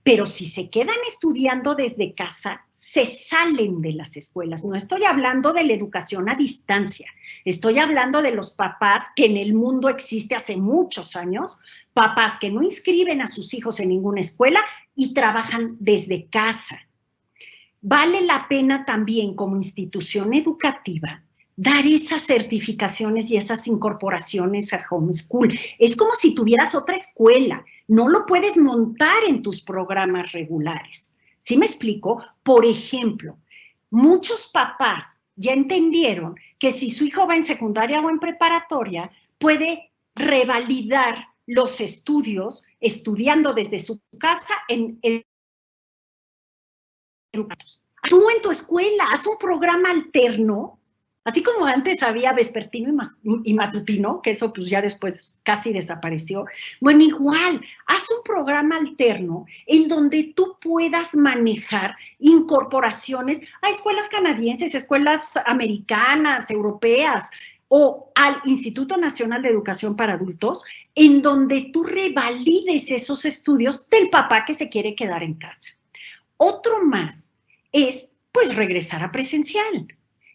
C: Pero si se quedan estudiando desde casa, se salen de las escuelas. No estoy hablando de la educación a distancia, estoy hablando de los papás que en el mundo existe hace muchos años, papás que no inscriben a sus hijos en ninguna escuela y trabajan desde casa. Vale la pena también como institución educativa dar esas certificaciones y esas incorporaciones a homeschool. Es como si tuvieras otra escuela, no lo puedes montar en tus programas regulares. ¿Sí me explico? Por ejemplo, muchos papás ya entendieron que si su hijo va en secundaria o en preparatoria, puede revalidar los estudios estudiando desde su casa en tú en tu escuela, haz un programa alterno. Así como antes había vespertino y matutino, que eso pues ya después casi desapareció, bueno, igual, haz un programa alterno en donde tú puedas manejar incorporaciones a escuelas canadienses, escuelas americanas, europeas, o al Instituto Nacional de Educación para Adultos, en donde tú revalides esos estudios del papá que se quiere quedar en casa. Otro más es, pues, regresar a presencial.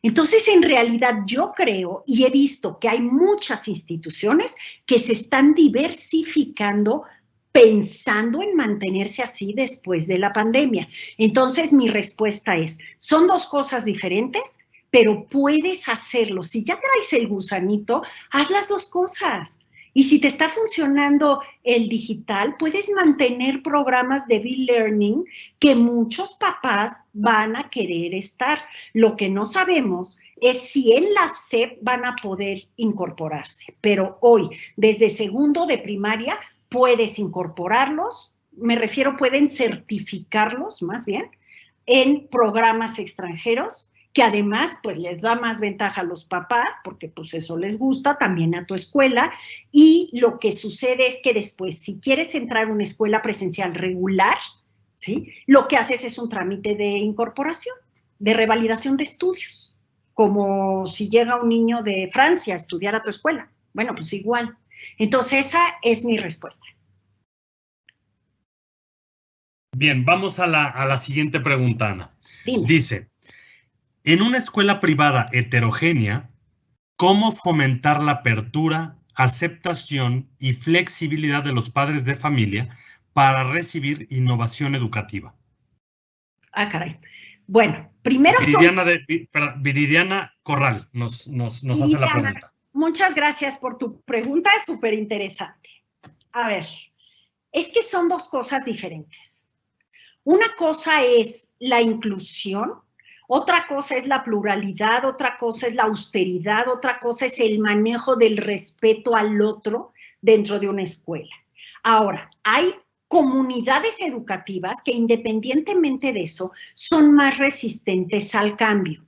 C: Entonces, en realidad, yo creo y he visto que hay muchas instituciones que se están diversificando pensando en mantenerse así después de la pandemia. Entonces, mi respuesta es, son 2 cosas diferentes, pero puedes hacerlo. Si ya traes el gusanito, haz las 2 cosas. Y si te está funcionando el digital, puedes mantener programas de e-learning que muchos papás van a querer estar. Lo que no sabemos es si en la SEP van a poder incorporarse. Pero hoy, desde segundo de primaria, puedes incorporarlos, me refiero, pueden certificarlos más bien, en programas extranjeros, que además pues les da más ventaja a los papás, porque pues eso les gusta, también a tu escuela, y lo que sucede es que después, si quieres entrar a una escuela presencial regular, ¿sí? Lo que haces es un trámite de incorporación, de revalidación de estudios, como si llega un niño de Francia a estudiar a tu escuela. Bueno, pues igual. Entonces esa es mi respuesta.
B: Bien, vamos a la siguiente pregunta, Ana.
C: Dime.
B: Dice, en una escuela privada heterogénea, ¿cómo fomentar la apertura, aceptación y flexibilidad de los padres de familia para recibir innovación educativa?
C: Ah, caray. Bueno, primero
B: Viridiana Corral nos hace la pregunta.
C: Muchas gracias por tu pregunta, es súper interesante. A ver, es que son 2 cosas diferentes. Una cosa es la inclusión, Otra cosa es la pluralidad, otra cosa es la austeridad, otra cosa es el manejo del respeto al otro dentro de una escuela. Ahora, hay comunidades educativas que independientemente de eso son más resistentes al cambio.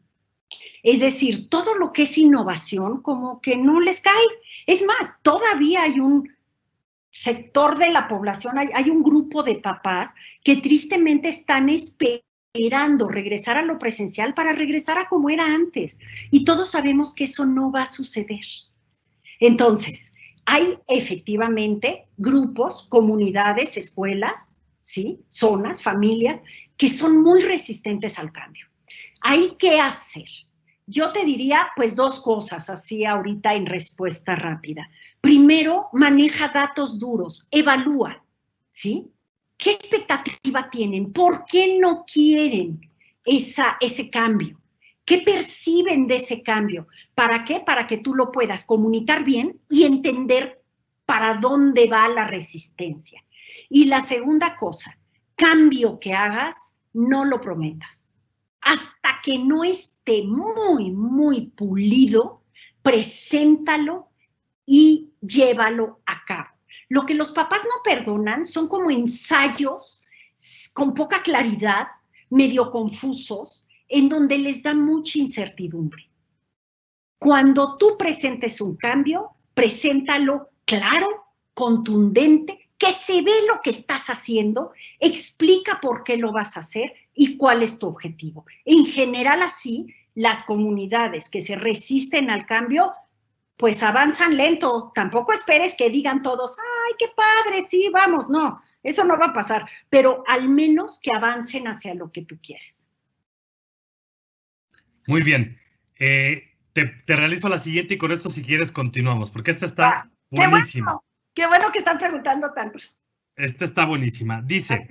C: Es decir, todo lo que es innovación como que no les cae. Es más, todavía hay un sector de la población, hay un grupo de papás que tristemente están esperando regresar a lo presencial para regresar a como era antes. Y todos sabemos que eso no va a suceder. Entonces, hay efectivamente grupos, comunidades, escuelas, ¿sí? Zonas, familias, que son muy resistentes al cambio. ¿Hay que hacer? Yo te diría, pues, dos cosas así ahorita en respuesta rápida. Primero, maneja datos duros, evalúa, ¿sí? ¿Qué expectativa tienen? ¿Por qué no quieren ese cambio? ¿Qué perciben de ese cambio? ¿Para qué? Para que tú lo puedas comunicar bien y entender para dónde va la resistencia. Y la segunda cosa, cambio que hagas, no lo prometas. Hasta que no esté muy, muy pulido, preséntalo y llévalo a cabo. Lo que los papás no perdonan son como ensayos con poca claridad, medio confusos, en donde les da mucha incertidumbre. Cuando tú presentes un cambio, preséntalo claro, contundente, que se ve lo que estás haciendo, explica por qué lo vas a hacer y cuál es tu objetivo. En general, así, las comunidades que se resisten al cambio, pues avanzan lento. Tampoco esperes que digan todos, ¡ay, qué padre! Sí, vamos. No, eso no va a pasar. Pero al menos que avancen hacia lo que tú quieres.
B: Muy bien. Te realizo la siguiente y con esto, si quieres, continuamos, porque esta está buenísima.
C: Qué bueno que están preguntando tanto.
B: Esta está buenísima. Dice,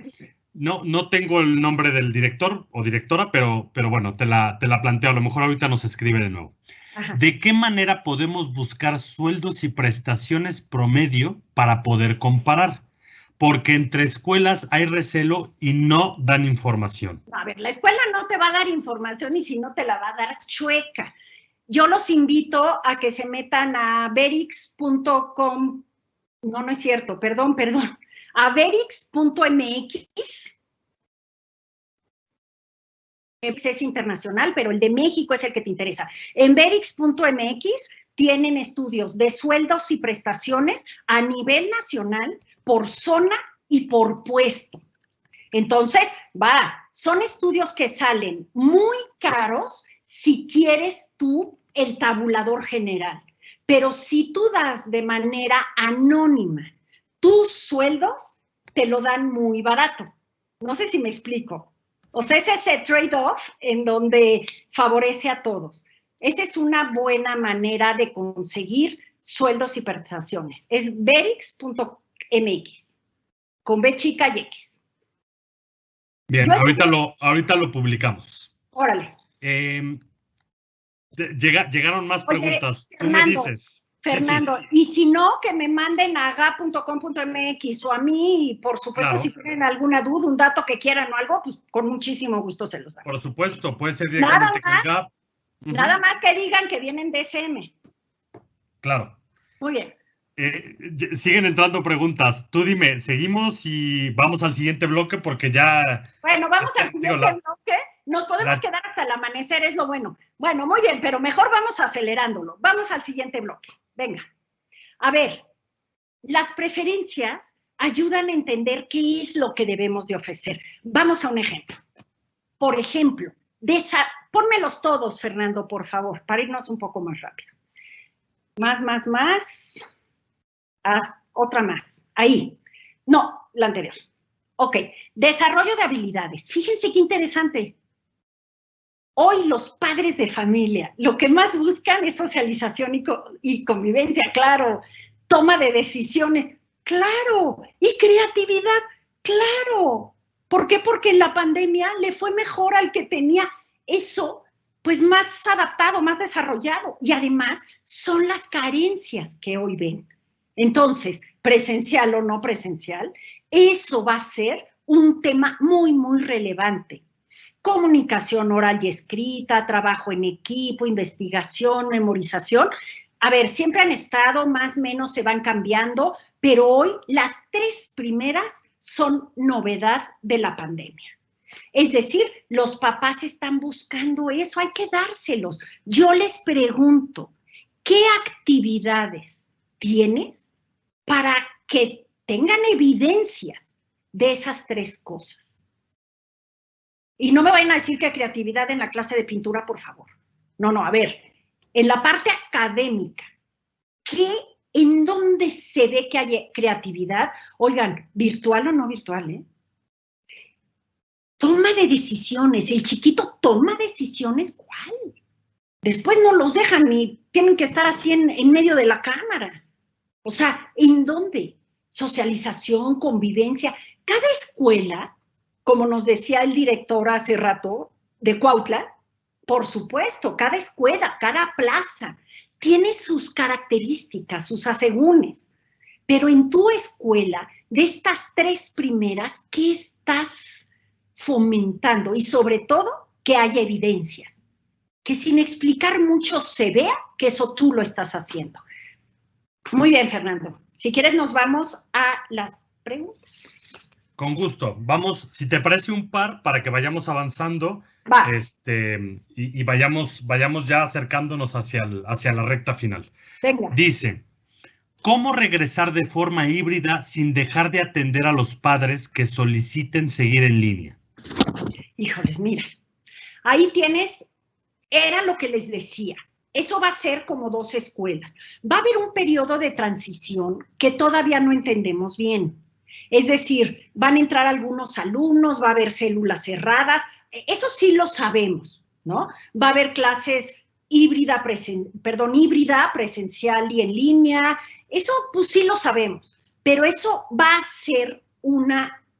B: no tengo el nombre del director o directora, pero bueno, te la planteo. A lo mejor ahorita nos escribe de nuevo. Ajá. ¿De qué manera podemos buscar sueldos y prestaciones promedio para poder comparar? Porque entre escuelas hay recelo y no dan información.
C: A ver, la escuela no te va a dar información y si no te la va a dar chueca. Yo los invito a que se metan a verix.com, no es cierto, perdón, a verix.mx. Es internacional, pero el de México es el que te interesa. En verix.mx tienen estudios de sueldos y prestaciones a nivel nacional, por zona y por puesto. Entonces, son estudios que salen muy caros si quieres tú el tabulador general. Pero si tú das de manera anónima tus sueldos, te lo dan muy barato. No sé si me explico. O sea, es ese trade-off en donde favorece a todos. Esa es una buena manera de conseguir sueldos y prestaciones. Es verix.mx, con B chica y X.
B: Bien, ahorita lo publicamos.
C: Órale.
B: Llegaron más preguntas.
C: Oye,
B: tú me dices.
C: Fernando, sí. Y si no, que me manden a ga.com.mx o a mí, y por supuesto, claro. Si tienen alguna duda, un dato que quieran o algo, pues con muchísimo gusto se los dan.
B: Por supuesto, puede ser directamente con GAP.
C: Nada más que digan que vienen de SM.
B: Claro.
C: Muy bien.
B: Siguen entrando preguntas. Tú dime, ¿seguimos y vamos al siguiente bloque? Porque ya...
C: Bueno, vamos al siguiente bloque. Nos podemos quedar hasta el amanecer, es lo bueno. Bueno, muy bien, pero mejor vamos acelerándolo. Vamos al siguiente bloque. Venga. A ver, las preferencias ayudan a entender qué es lo que debemos de ofrecer. Vamos a un ejemplo. Por ejemplo, pónmelos todos, Fernando, por favor, para irnos un poco más rápido. Más. Otra más. Ahí. No, la anterior. Ok. Desarrollo de habilidades. Fíjense qué interesante. Hoy los padres de familia lo que más buscan es socialización y convivencia, claro. Toma de decisiones, claro. Y creatividad, claro. ¿Por qué? Porque en la pandemia le fue mejor al que tenía eso, pues más adaptado, más desarrollado. Y además son las carencias que hoy ven. Entonces, presencial o no presencial, eso va a ser un tema muy, muy relevante. comunicación oral y escrita, trabajo en equipo, investigación, memorización. A ver, siempre han estado, más o menos se van cambiando, pero hoy las 3 primeras son novedad de la pandemia. Es decir, los papás están buscando eso, hay que dárselos. Yo les pregunto, ¿qué actividades tienes para que tengan evidencias de esas 3 cosas? Y no me vayan a decir que creatividad en la clase de pintura, por favor. No, a ver, en la parte académica, ¿en dónde se ve que hay creatividad? Oigan, ¿virtual o no virtual, Toma de decisiones, el chiquito toma decisiones, ¿cuál? Después no los dejan ni tienen que estar así en medio de la cámara. O sea, ¿en dónde? Socialización, convivencia. Cada escuela, como nos decía el director hace rato de Cuautla, por supuesto, cada escuela, cada plaza, tiene sus características, sus asegúnes. Pero en tu escuela, de estas 3 primeras, ¿qué estás fomentando? Y sobre todo, que haya evidencias. Que sin explicar mucho se vea que eso tú lo estás haciendo. Muy bien, Fernando. Si quieres, nos vamos a las preguntas.
B: Con gusto. Vamos, si te parece, un par para que vayamos avanzando.
C: Va.
B: Y vayamos ya acercándonos hacia la recta final.
C: Venga.
B: Dice, ¿cómo regresar de forma híbrida sin dejar de atender a los padres que soliciten seguir en línea?
C: Híjoles, mira, ahí tienes, era lo que les decía, eso va a ser como 2 escuelas. Va a haber un periodo de transición que todavía no entendemos bien. Es decir, van a entrar algunos alumnos, va a haber células cerradas, eso sí lo sabemos, ¿no? Va a haber clases híbrida, presencial y en línea, eso pues sí lo sabemos, pero eso va a ser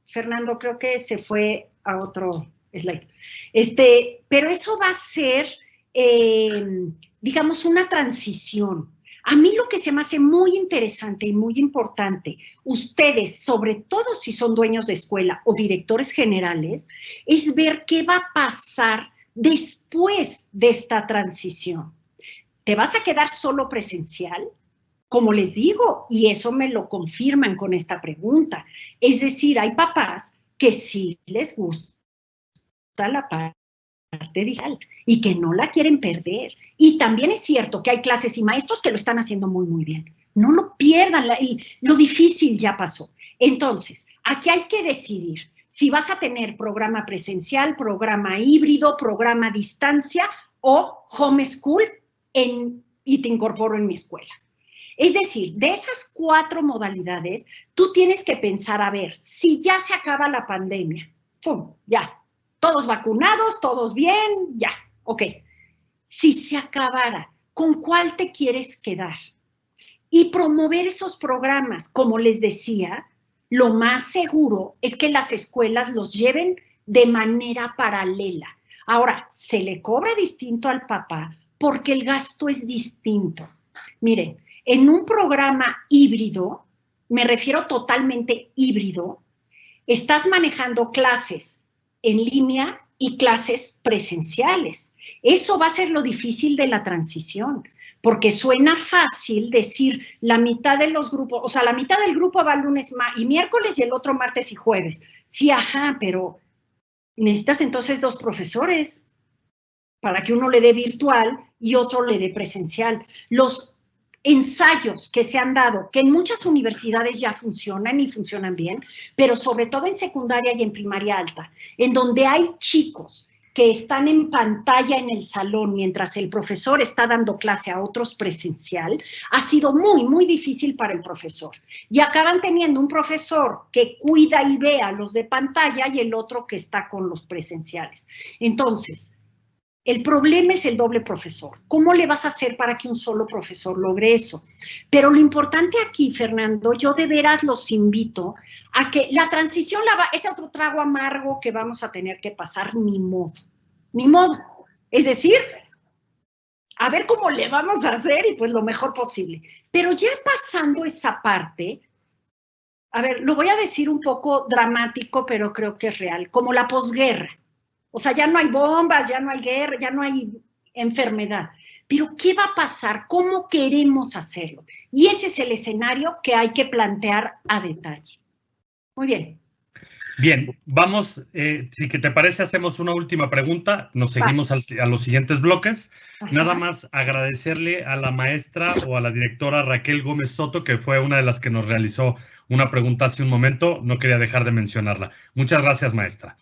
C: Fernando, creo que se fue a otro slide, pero eso va a ser, digamos, una transición. A mí lo que se me hace muy interesante y muy importante, ustedes, sobre todo si son dueños de escuela o directores generales, es ver qué va a pasar después de esta transición. ¿Te vas a quedar solo presencial? Como les digo, y eso me lo confirman con esta pregunta. Es decir, hay papás que sí les gusta la parte digital y que no la quieren perder. Y también es cierto que hay clases y maestros que lo están haciendo muy, muy bien. No lo pierdan, lo difícil ya pasó. Entonces, aquí hay que decidir si vas a tener programa presencial, programa híbrido, programa a distancia o homeschool y te incorporo en mi escuela. Es decir, de esas 4 modalidades, tú tienes que pensar, a ver, si ya se acaba la pandemia, ¡pum!, ya, todos vacunados, todos bien, ya, ok. Si se acabara, ¿con cuál te quieres quedar? Y promover esos programas, como les decía, lo más seguro es que las escuelas los lleven de manera paralela. Ahora, se le cobra distinto al papá porque el gasto es distinto. Miren, en un programa híbrido, me refiero totalmente híbrido, estás manejando clases en línea y clases presenciales. Eso va a ser lo difícil de la transición, porque suena fácil decir la mitad de los grupos, o sea, la mitad del grupo va lunes y miércoles y el otro martes y jueves. Sí, ajá, pero necesitas entonces 2 profesores para que uno le dé virtual y otro le dé presencial. Los ensayos que se han dado, que en muchas universidades ya funcionan y funcionan bien, pero sobre todo en secundaria y en primaria alta, en donde hay chicos que están en pantalla en el salón mientras el profesor está dando clase a otros presencial, ha sido muy, muy difícil para el profesor. Y acaban teniendo un profesor que cuida y ve a los de pantalla y el otro que está con los presenciales. Entonces, el problema es el doble profesor. ¿Cómo le vas a hacer para que un solo profesor logre eso? Pero lo importante aquí, Fernando, yo de veras los invito a que la transición, ese otro trago amargo que vamos a tener que pasar, ni modo. Ni modo. Es decir, a ver cómo le vamos a hacer y pues lo mejor posible. Pero ya pasando esa parte, a ver, lo voy a decir un poco dramático, pero creo que es real, como la posguerra. O sea, ya no hay bombas, ya no hay guerra, ya no hay enfermedad. Pero ¿qué va a pasar? ¿Cómo queremos hacerlo? Y ese es el escenario que hay que plantear a detalle. Muy bien.
B: Bien, vamos, si que te parece, hacemos una última pregunta, nos seguimos a los siguientes bloques.
C: Ajá.
B: Nada más agradecerle a la maestra o a la directora Raquel Gómez Soto, que fue una de las que nos realizó una pregunta hace un momento, no quería dejar de mencionarla. Muchas gracias, maestra.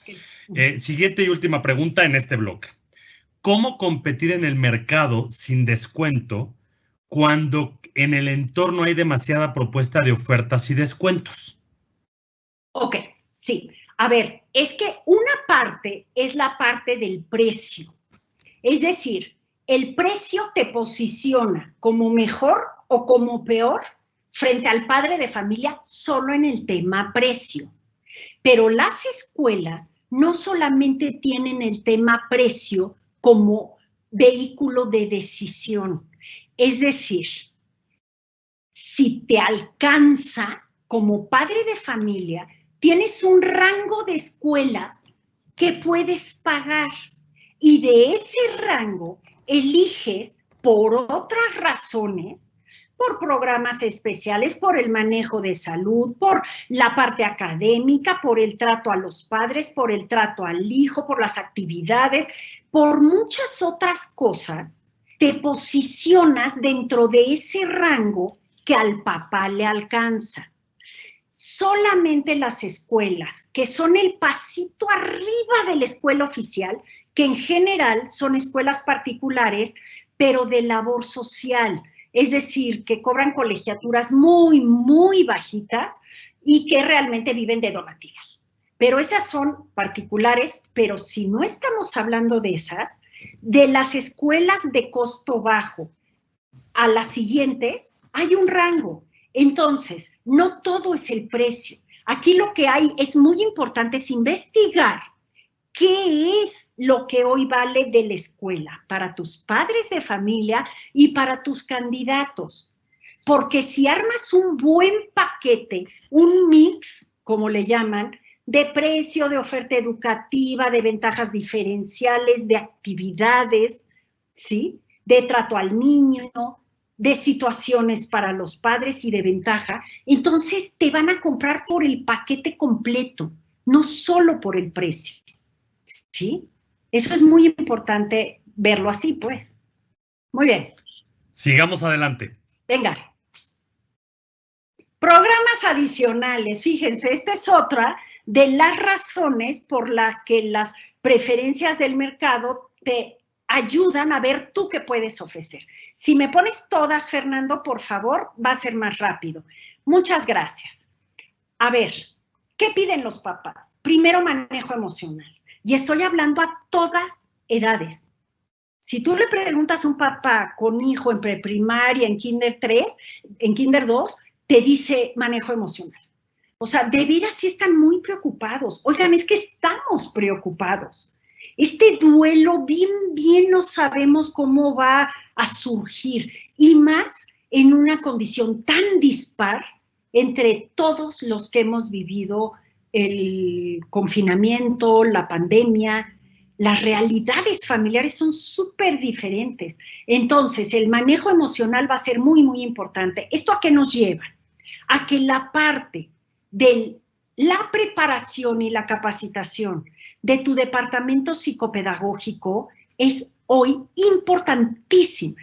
B: Siguiente y última pregunta en este bloque. ¿Cómo competir en el mercado sin descuento cuando en el entorno hay demasiada propuesta de ofertas y descuentos?
C: Ok, sí. A ver, es que una parte es la parte del precio. Es decir, el precio te posiciona como mejor o como peor frente al padre de familia solo en el tema precio. Pero las escuelas no solamente tienen el tema precio como vehículo de decisión. Es decir, si te alcanza como padre de familia, tienes un rango de escuelas que puedes pagar y de ese rango eliges por otras razones, por programas especiales, por el manejo de salud, por la parte académica, por el trato a los padres, por el trato al hijo, por las actividades, por muchas otras cosas, te posicionas dentro de ese rango que al papá le alcanza. Solamente las escuelas que son el pasito arriba de la escuela oficial, que en general son escuelas particulares, pero de labor social, es decir, que cobran colegiaturas muy, muy bajitas y que realmente viven de donativos. Pero esas son particulares, pero si no estamos hablando de esas, de las escuelas de costo bajo a las siguientes, hay un rango. Entonces, no todo es el precio. Aquí lo que hay es muy importante es investigar qué es lo que hoy vale de la escuela para tus padres de familia y para tus candidatos. Porque si armas un buen paquete, un mix, como le llaman, de precio, de oferta educativa, de ventajas diferenciales, de actividades, ¿sí? De trato al niño, de situaciones para los padres y de ventaja, entonces te van a comprar por el paquete completo, no solo por el precio, ¿sí? Eso es muy importante verlo así, pues. Muy bien.
B: Sigamos adelante.
C: Venga. Programas adicionales, fíjense, esta es otra de las razones por las que las preferencias del mercado te ayudan a ver tú qué puedes ofrecer. Si me pones todas, Fernando, por favor, va a ser más rápido. Muchas gracias. A ver, ¿qué piden los papás? Primero, manejo emocional. Y estoy hablando a todas edades. Si tú le preguntas a un papá con hijo en preprimaria, en kinder 3, en kinder 2, te dice manejo emocional. O sea, de veras sí están muy preocupados. Oigan, es que estamos preocupados. Este duelo bien no sabemos cómo va a surgir, y más en una condición tan dispar entre todos los que hemos vivido el confinamiento, la pandemia. Las realidades familiares son súper diferentes. Entonces, el manejo emocional va a ser muy importante. ¿Esto a qué nos lleva? A que la parte de la preparación y la capacitación de tu departamento psicopedagógico es hoy importantísima.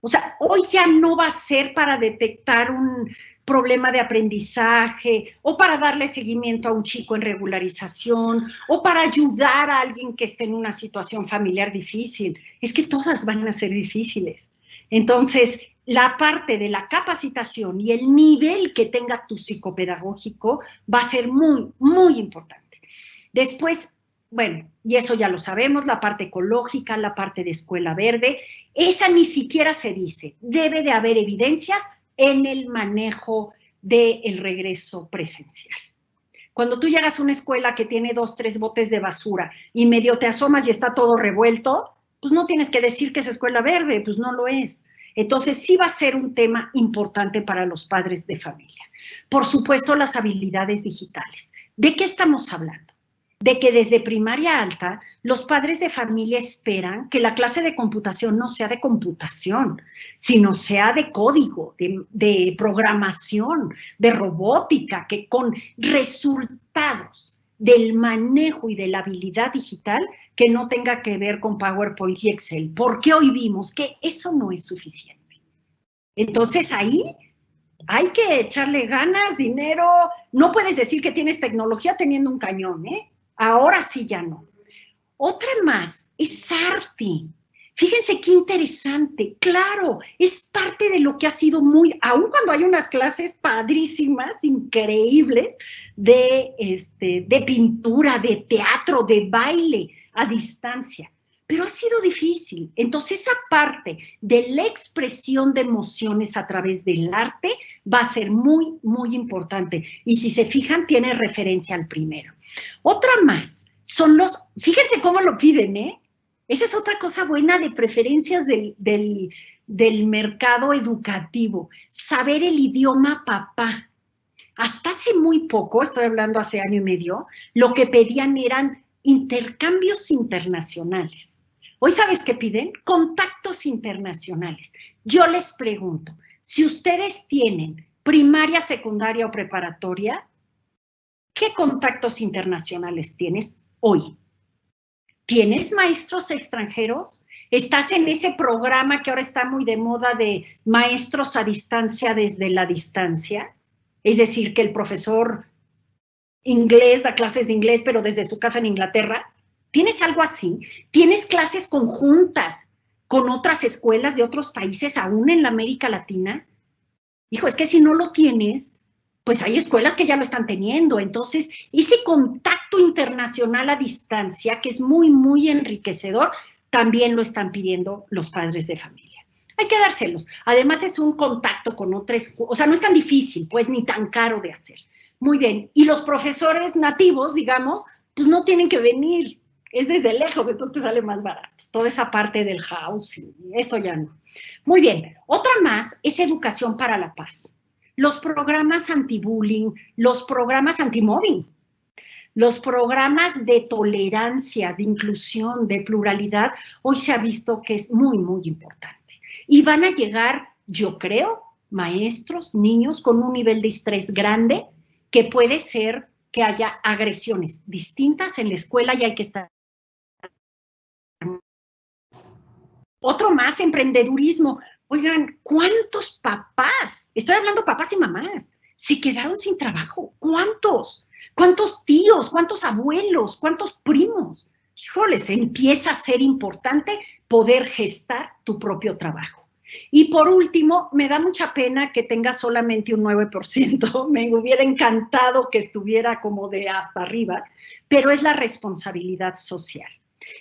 C: O sea, hoy ya no va a ser para detectar un problema de aprendizaje o para darle seguimiento a un chico en regularización o para ayudar a alguien que esté en una situación familiar difícil. Es que todas van a ser difíciles. Entonces, la parte de la capacitación y el nivel que tenga tu psicopedagógico va a ser muy importante. Después, bueno, y eso ya lo sabemos, la parte ecológica, la parte de escuela verde, esa ni siquiera se dice. Debe de haber evidencias en el manejo del regreso presencial. Cuando tú llegas a una escuela que tiene 2, 3 botes de basura y medio te asomas y está todo revuelto, pues no tienes que decir que es escuela verde, pues no lo es. Entonces sí va a ser un tema importante para los padres de familia. Por supuesto, las habilidades digitales. ¿De qué estamos hablando? de que desde primaria alta los padres de familia esperan que la clase de computación no sea de computación, sino sea de código, de programación, de robótica, que con resultados del manejo y de la habilidad digital que no tenga que ver con PowerPoint y Excel, porque hoy vimos que eso no es suficiente. Entonces ahí hay que echarle ganas, dinero. No puedes decir que tienes tecnología teniendo un cañón, ¿eh? Ahora sí ya no. Otra más es arte. Fíjense qué interesante. Claro, es parte de lo que ha sido aun cuando hay unas clases padrísimas, increíbles, de pintura, de teatro, de baile a distancia. Pero ha sido difícil. Entonces, esa parte de la expresión de emociones a través del arte va a ser muy, muy importante. Y si se fijan, tiene referencia al primero. Otra más son fíjense cómo lo piden, ¿eh? Esa es otra cosa buena de preferencias del mercado educativo. Saber el idioma papá. Hasta hace muy poco, estoy hablando hace año y medio, lo que pedían eran intercambios internacionales. Hoy, ¿sabes qué piden? Contactos internacionales. Yo les pregunto, si ustedes tienen primaria, secundaria o preparatoria, ¿qué contactos internacionales tienes hoy? ¿Tienes maestros extranjeros? ¿Estás en ese programa que ahora está muy de moda de maestros a distancia desde la distancia? Es decir, que el profesor inglés da clases de inglés, pero desde su casa en Inglaterra. ¿Tienes algo así? ¿Tienes clases conjuntas con otras escuelas de otros países, aún en la América Latina? Hijo, es que si no lo tienes, pues hay escuelas que ya lo están teniendo. Entonces, ese contacto internacional a distancia, que es muy, muy enriquecedor, también lo están pidiendo los padres de familia. Hay que dárselos. Además, es un contacto con otras, o sea, no es tan difícil, pues, ni tan caro de hacer. Muy bien. Y los profesores nativos, digamos, pues no tienen que venir. Es desde lejos, entonces te sale más barato. Toda esa parte del housing, eso ya no. Muy bien. Otra más es educación para la paz. Los programas anti-bullying, los programas anti-mobbing, los programas de tolerancia, de inclusión, de pluralidad, hoy se ha visto que es muy, muy importante. Y van a llegar, yo creo, maestros, niños con un nivel de estrés grande, que puede ser que haya agresiones distintas en la escuela y hay que estar. Otro más, emprendedurismo. Oigan, ¿cuántos papás, estoy hablando papás y mamás, se quedaron sin trabajo? ¿Cuántos? ¿Cuántos tíos? ¿Cuántos abuelos? ¿Cuántos primos? Híjoles, empieza a ser importante poder gestar tu propio trabajo. Y por último, me da mucha pena que tenga solamente un 9%, me hubiera encantado que estuviera como de hasta arriba, pero es la responsabilidad social.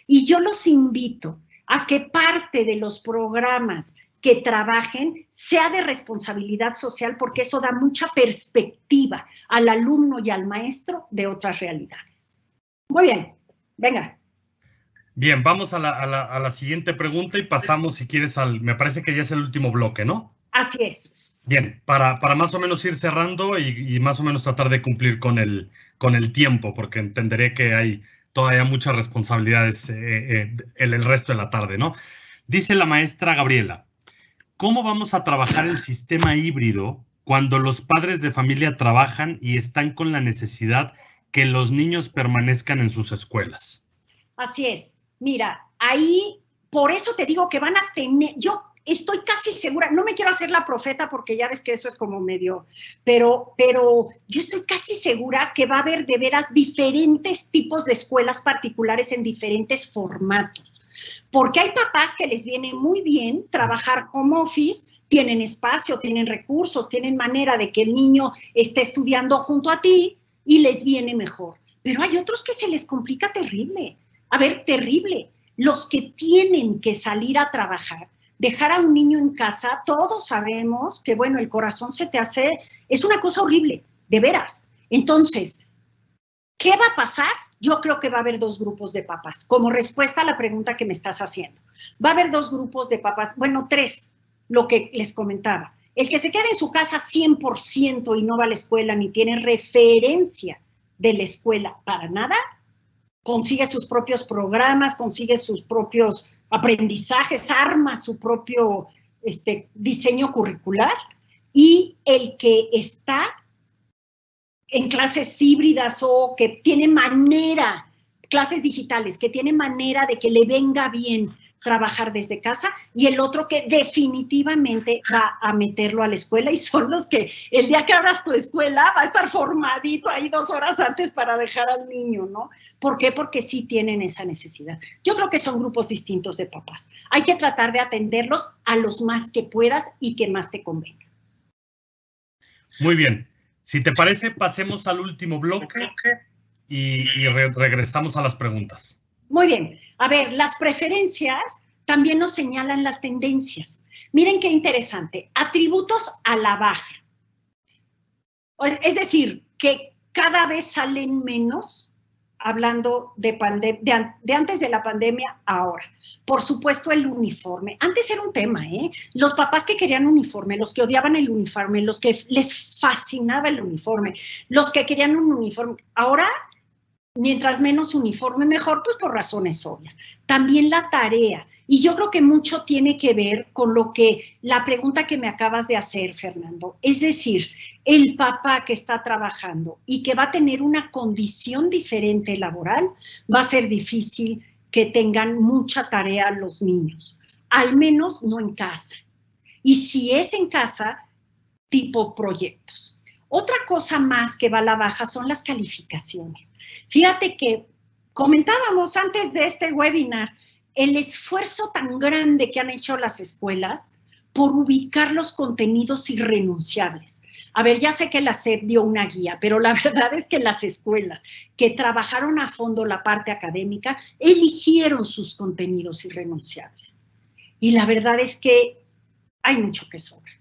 C: Y yo los invito a que parte de los programas que trabajen sea de responsabilidad social, porque eso da mucha perspectiva al alumno y al maestro de otras realidades. Muy bien, venga.
B: Bien, vamos a la siguiente pregunta y pasamos, si quieres, me parece que ya es el último bloque, ¿no?
C: Así es.
B: Bien, para más o menos ir cerrando y más o menos tratar de cumplir con el tiempo, porque entenderé que hay todavía muchas responsabilidades en el resto de la tarde, ¿no? Dice la maestra Gabriela, ¿cómo vamos a trabajar el sistema híbrido cuando los padres de familia trabajan y están con la necesidad que los niños permanezcan en sus escuelas?
C: Así es. Mira, ahí, por eso te digo que van a tener, yo estoy casi segura, no me quiero hacer la profeta porque ya ves que eso es como medio, pero yo estoy casi segura que va a haber de veras diferentes tipos de escuelas particulares en diferentes formatos. Porque hay papás que les viene muy bien trabajar home office, tienen espacio, tienen recursos, tienen manera de que el niño esté estudiando junto a ti y les viene mejor. Pero hay otros que se les complica terrible. A ver, terrible. Los que tienen que salir a trabajar, dejar a un niño en casa, todos sabemos que, bueno, el corazón se te hace, es una cosa horrible, de veras. Entonces, ¿qué va a pasar? Yo creo que va a haber dos grupos de papás, como respuesta a la pregunta que me estás haciendo. Va a haber dos grupos de papás, bueno, tres, lo que les comentaba. El que se queda en su casa 100% y no va a la escuela ni tiene referencia de la escuela para nada, consigue sus propios programas, consigue sus propios aprendizajes, arma su propio diseño curricular, y el que está en clases híbridas o que tiene manera, clases digitales, que tiene manera de que le venga bien trabajar desde casa, y el otro que definitivamente va a meterlo a la escuela, y son los que el día que abras tu escuela va a estar formadito ahí 2 horas antes para dejar al niño, ¿no? ¿Por qué? Porque sí tienen esa necesidad. Yo creo que son grupos distintos de papás. Hay que tratar de atenderlos a los más que puedas y que más te convenga.
B: Muy bien. Si te parece, pasemos al último bloque y regresamos a las preguntas.
C: Muy bien. A ver, las preferencias también nos señalan las tendencias. Miren qué interesante. Atributos a la baja. Es decir, que cada vez salen menos, hablando de antes de la pandemia, ahora. Por supuesto, el uniforme. Antes era un tema, ¿eh? Los papás que querían uniforme, los que odiaban el uniforme, los que les fascinaba el uniforme, los que querían un uniforme. Ahora, mientras menos uniforme, mejor, pues por razones obvias. También la tarea. Y yo creo que mucho tiene que ver con la pregunta que me acabas de hacer, Fernando. Es decir, el papá que está trabajando y que va a tener una condición diferente laboral, va a ser difícil que tengan mucha tarea los niños. Al menos no en casa. Y si es en casa, tipo proyectos. Otra cosa más que va a la baja son las calificaciones. Fíjate que comentábamos antes de este webinar el esfuerzo tan grande que han hecho las escuelas por ubicar los contenidos irrenunciables. A ver, ya sé que la SEP dio una guía, pero la verdad es que las escuelas que trabajaron a fondo la parte académica eligieron sus contenidos irrenunciables. Y la verdad es que hay mucho que sobra.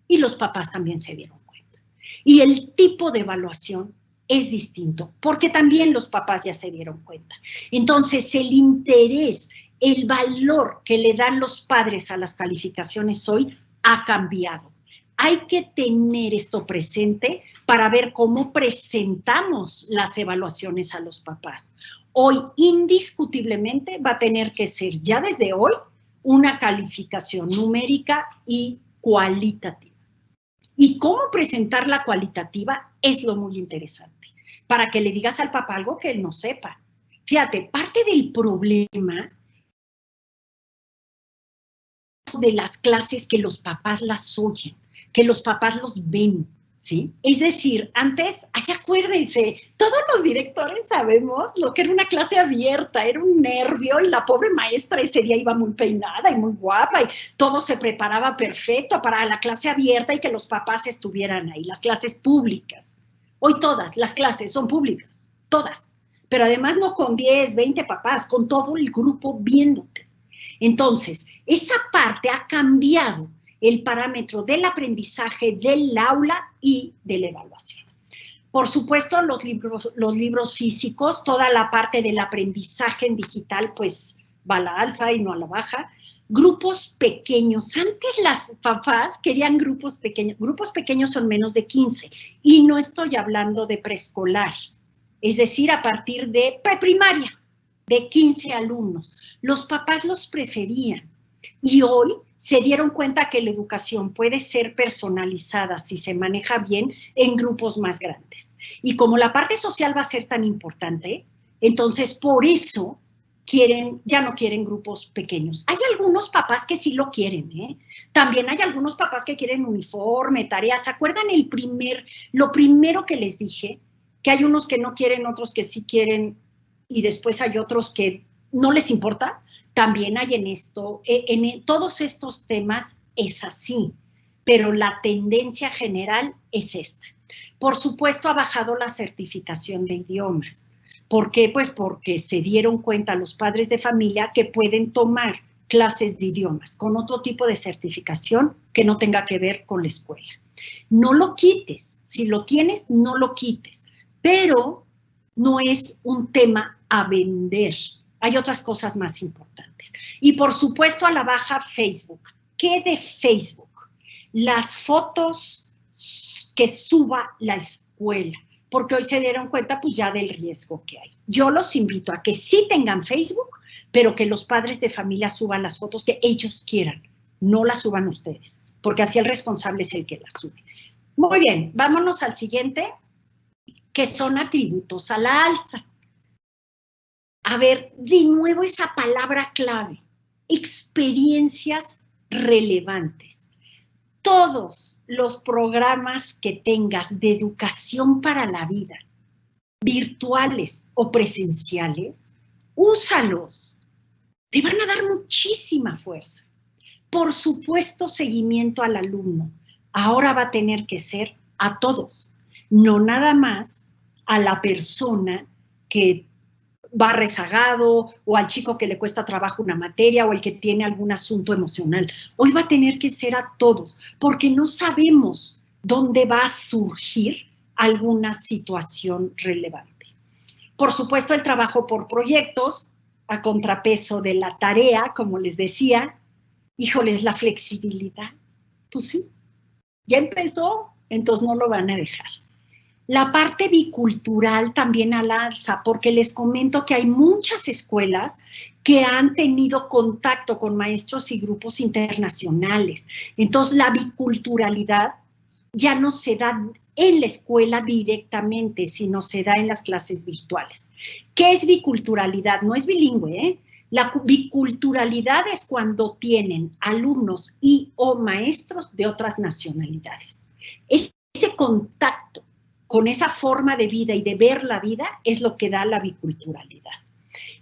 C: Y los papás también se dieron cuenta. Y el tipo de evaluación es distinto, porque también los papás ya se dieron cuenta. Entonces, el interés, el valor que le dan los padres a las calificaciones hoy ha cambiado. Hay que tener esto presente para ver cómo presentamos las evaluaciones a los papás. Hoy, indiscutiblemente, va a tener que ser ya desde hoy una calificación numérica y cualitativa. Y cómo presentar la cualitativa es lo muy interesante, para que le digas al papá algo que él no sepa. Fíjate, parte del problema de las clases que los papás las oyen, que los papás los ven, ¿sí? Es decir, antes, acuérdense, todos los directores sabemos lo que era una clase abierta, era un nervio, y la pobre maestra ese día iba muy peinada y muy guapa, y todo se preparaba perfecto para la clase abierta y que los papás estuvieran ahí, las clases públicas. Hoy todas las clases son públicas, todas, pero además no con 10, 20 papás, con todo el grupo viéndote. Entonces, esa parte ha cambiado el parámetro del aprendizaje del aula y de la evaluación. Por supuesto, los libros físicos, toda la parte del aprendizaje en digital, pues va a la alza y no a la baja. Grupos pequeños. Antes las papás querían grupos pequeños. Grupos pequeños son menos de 15. Y no estoy hablando de preescolar. Es decir, a partir de preprimaria, de 15 alumnos. Los papás los preferían. Y hoy se dieron cuenta que la educación puede ser personalizada si se maneja bien en grupos más grandes. Y como la parte social va a ser tan importante, entonces por eso ya no quieren grupos pequeños. Hay algunos papás que sí lo quieren, ¿eh? También hay algunos papás que quieren uniforme, tareas. ¿Se acuerdan lo primero que les dije? Que hay unos que no quieren, otros que sí quieren, y después hay otros que no les importa. También hay en todos estos temas es así, pero la tendencia general es esta. Por supuesto, ha bajado la certificación de idiomas. ¿Por qué? Pues porque se dieron cuenta los padres de familia que pueden tomar clases de idiomas con otro tipo de certificación que no tenga que ver con la escuela. No lo quites, si lo tienes, no lo quites, pero no es un tema a vender. Hay otras cosas más importantes. Y por supuesto a la baja Facebook. ¿Qué de Facebook? Las fotos que suba la escuela. porque hoy se dieron cuenta pues ya del riesgo que hay. Yo los invito a que sí tengan Facebook, pero que los padres de familia suban las fotos que ellos quieran, no las suban ustedes, porque así el responsable es el que las sube. Muy bien, vámonos al siguiente, que son atributos a la alza. A ver, de nuevo esa palabra clave, experiencias relevantes. Todos los programas que tengas de educación para la vida, virtuales o presenciales, úsalos. Te van a dar muchísima fuerza. Por supuesto, seguimiento al alumno. Ahora va a tener que ser a todos, no nada más a la persona que va rezagado o al chico que le cuesta trabajo una materia o el que tiene algún asunto emocional. Hoy va a tener que ser a todos, porque no sabemos dónde va a surgir alguna situación relevante. Por supuesto, el trabajo por proyectos, a contrapeso de la tarea, como les decía. Híjoles, la flexibilidad. Pues sí, ya empezó, entonces no lo van a dejar. La parte bicultural también al alza, porque les comento que hay muchas escuelas que han tenido contacto con maestros y grupos internacionales. Entonces, la biculturalidad ya no se da en la escuela directamente, sino se da en las clases virtuales. ¿Qué es biculturalidad? No es bilingüe, ¿eh? La biculturalidad es cuando tienen alumnos y o maestros de otras nacionalidades. Ese contacto con esa forma de vida y de ver la vida es lo que da la biculturalidad.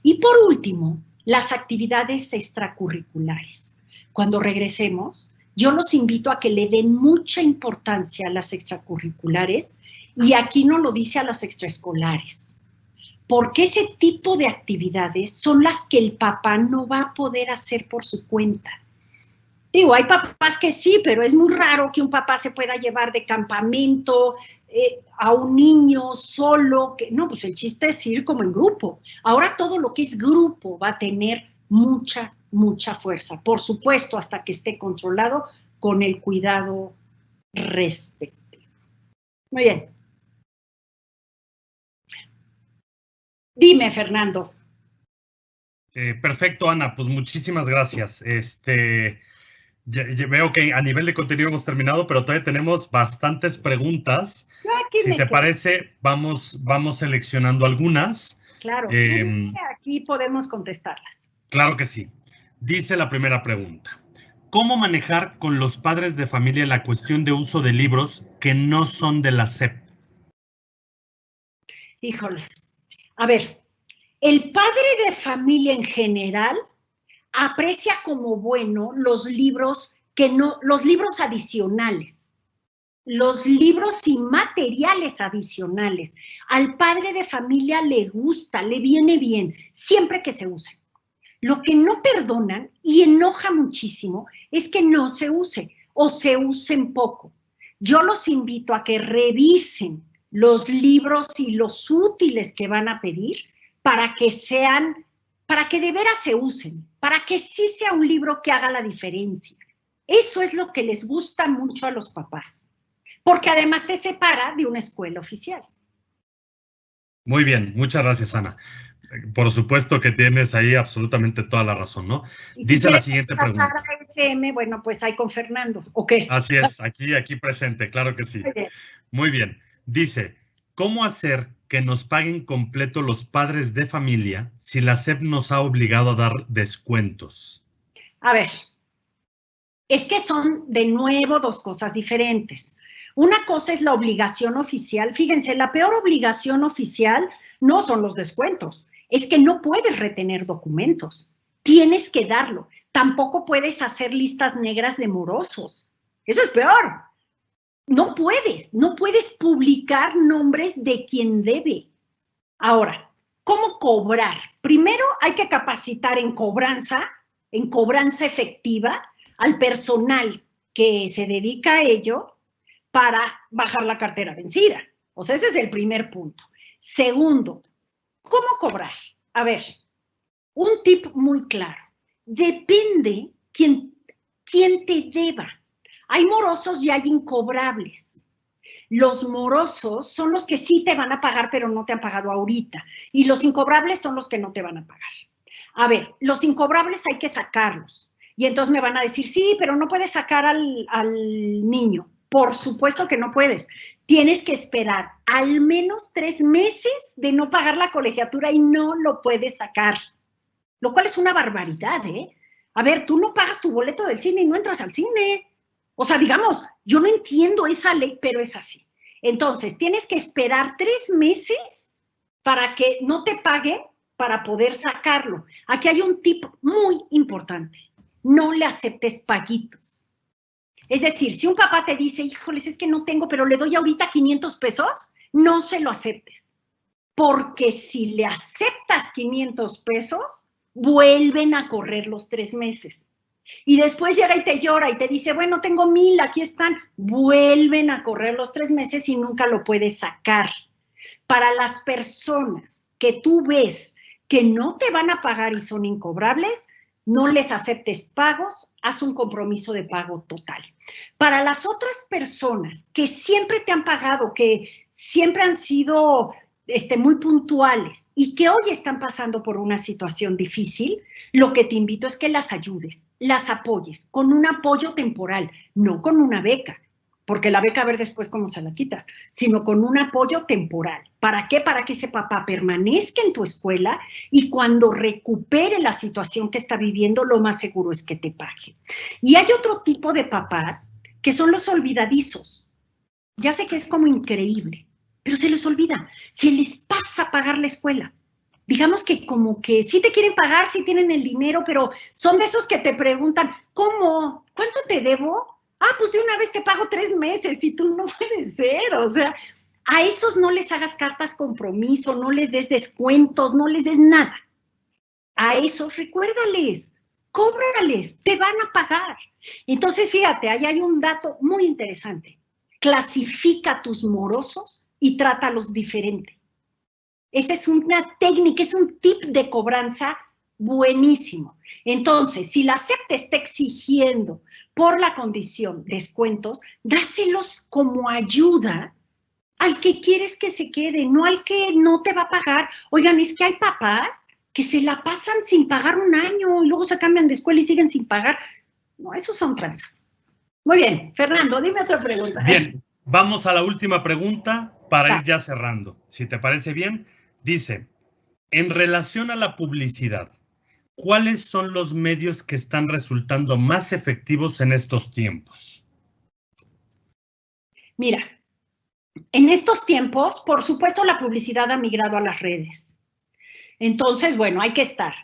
C: Y por último, las actividades extracurriculares. Cuando regresemos, yo los invito a que le den mucha importancia a las extracurriculares y aquí no lo dice a las extraescolares, porque ese tipo de actividades son las que el papá no va a poder hacer por su cuenta. Digo, hay papás que sí, pero es muy raro que un papá se pueda llevar de campamento a un niño solo. No, pues el chiste es ir como en grupo. Ahora todo lo que es grupo va a tener mucha fuerza. Por supuesto, hasta que esté controlado con el cuidado respectivo. Muy bien. Dime, Fernando.
B: Perfecto, Ana, pues muchísimas gracias. Ya veo que a nivel de contenido hemos terminado, pero todavía tenemos bastantes preguntas. Si te parece, vamos seleccionando algunas.
C: Claro, aquí podemos contestarlas.
B: Claro que sí. Dice la primera pregunta. ¿Cómo manejar con los padres de familia la cuestión de uso de libros que no son de la SEP?
C: Híjoles. A ver, el padre de familia en general aprecia como bueno los libros los libros adicionales, los libros y materiales adicionales. Al padre de familia le gusta, le viene bien, siempre que se usen. Lo que no perdonan y enoja muchísimo es que no se use o se usen poco. Yo los invito a que revisen los libros y los útiles que van a pedir para que de veras se usen, para que sí sea un libro que haga la diferencia. Eso es lo que les gusta mucho a los papás, porque además te separa de una escuela oficial.
B: Muy bien, muchas gracias, Ana. Por supuesto que tienes ahí absolutamente toda la razón, ¿no? Dice la siguiente pregunta.
C: SM, bueno, pues ahí con Fernando, ¿ok?
B: Así es, aquí presente, claro que sí. Muy bien. Dice, ¿cómo hacer que nos paguen completo los padres de familia si la SEP nos ha obligado a dar descuentos?
C: A ver, es que son de nuevo dos cosas diferentes. Una cosa es la obligación oficial. Fíjense, la peor obligación oficial no son los descuentos. Es que no puedes retener documentos. Tienes que darlo. Tampoco puedes hacer listas negras de morosos. Eso es peor. No puedes publicar nombres de quien debe. Ahora, ¿cómo cobrar? Primero hay que capacitar en cobranza efectiva al personal que se dedica a ello para bajar la cartera vencida. O sea, ese es el primer punto. Segundo, ¿cómo cobrar? A ver, un tip muy claro. Depende quién te deba. Hay morosos y hay incobrables. Los morosos son los que sí te van a pagar, pero no te han pagado ahorita. Y los incobrables son los que no te van a pagar. A ver, los incobrables hay que sacarlos. Y entonces me van a decir, sí, pero no puedes sacar al niño. Por supuesto que no puedes. Tienes que esperar al menos 3 meses de no pagar la colegiatura y no lo puedes sacar. Lo cual es una barbaridad, ¿eh? A ver, tú no pagas tu boleto del cine y no entras al cine. O sea, digamos, yo no entiendo esa ley, pero es así. Entonces, tienes que esperar 3 meses para que no te pague para poder sacarlo. Aquí hay un tip muy importante. No le aceptes paguitos. Es decir, si un papá te dice, híjoles, es que no tengo, pero le doy ahorita 500 pesos, no se lo aceptes. Porque si le aceptas 500 pesos, vuelven a correr los 3 meses. Y después llega y te llora y te dice, bueno, tengo 1000, aquí están. Vuelven a correr los 3 meses y nunca lo puedes sacar. Para las personas que tú ves que no te van a pagar y son incobrables, no les aceptes pagos, haz un compromiso de pago total. Para las otras personas que siempre te han pagado, que siempre han sido muy puntuales y que hoy están pasando por una situación difícil, lo que te invito es que las ayudes, las apoyes con un apoyo temporal, no con una beca, porque la beca a ver después cómo se la quitas, sino con un apoyo temporal. ¿Para qué? Para que ese papá permanezca en tu escuela y cuando recupere la situación que está viviendo, lo más seguro es que te pague. Y hay otro tipo de papás que son los olvidadizos. Ya sé que es como increíble, pero se les olvida, se les pasa pagar la escuela. Digamos que como que sí te quieren pagar, sí tienen el dinero, pero son de esos que te preguntan, ¿cómo? ¿Cuánto te debo? Ah, pues de una vez te pago 3 meses y tú no puedes ser, o sea, a esos no les hagas cartas compromiso, no les des descuentos, no les des nada. A esos recuérdales, cóbrales, te van a pagar. Entonces, fíjate, ahí hay un dato muy interesante. Clasifica a tus morosos y trátalos diferente. Esa es una técnica, es un tip de cobranza buenísimo. Entonces, si la SEP te está exigiendo por la condición descuentos, dáselos como ayuda al que quieres que se quede, no al que no te va a pagar. Oigan, es que hay papás que se la pasan sin pagar un año y luego se cambian de escuela y siguen sin pagar. No, esos son tranzas. Muy bien, Fernando, dime otra pregunta.
B: Bien, vamos a la última pregunta para ir ya cerrando. Si te parece bien, dice, en relación a la publicidad, ¿cuáles son los medios que están resultando más efectivos en estos tiempos?
C: Mira, en estos tiempos, por supuesto, la publicidad ha migrado a las redes. Entonces, bueno, hay que estar.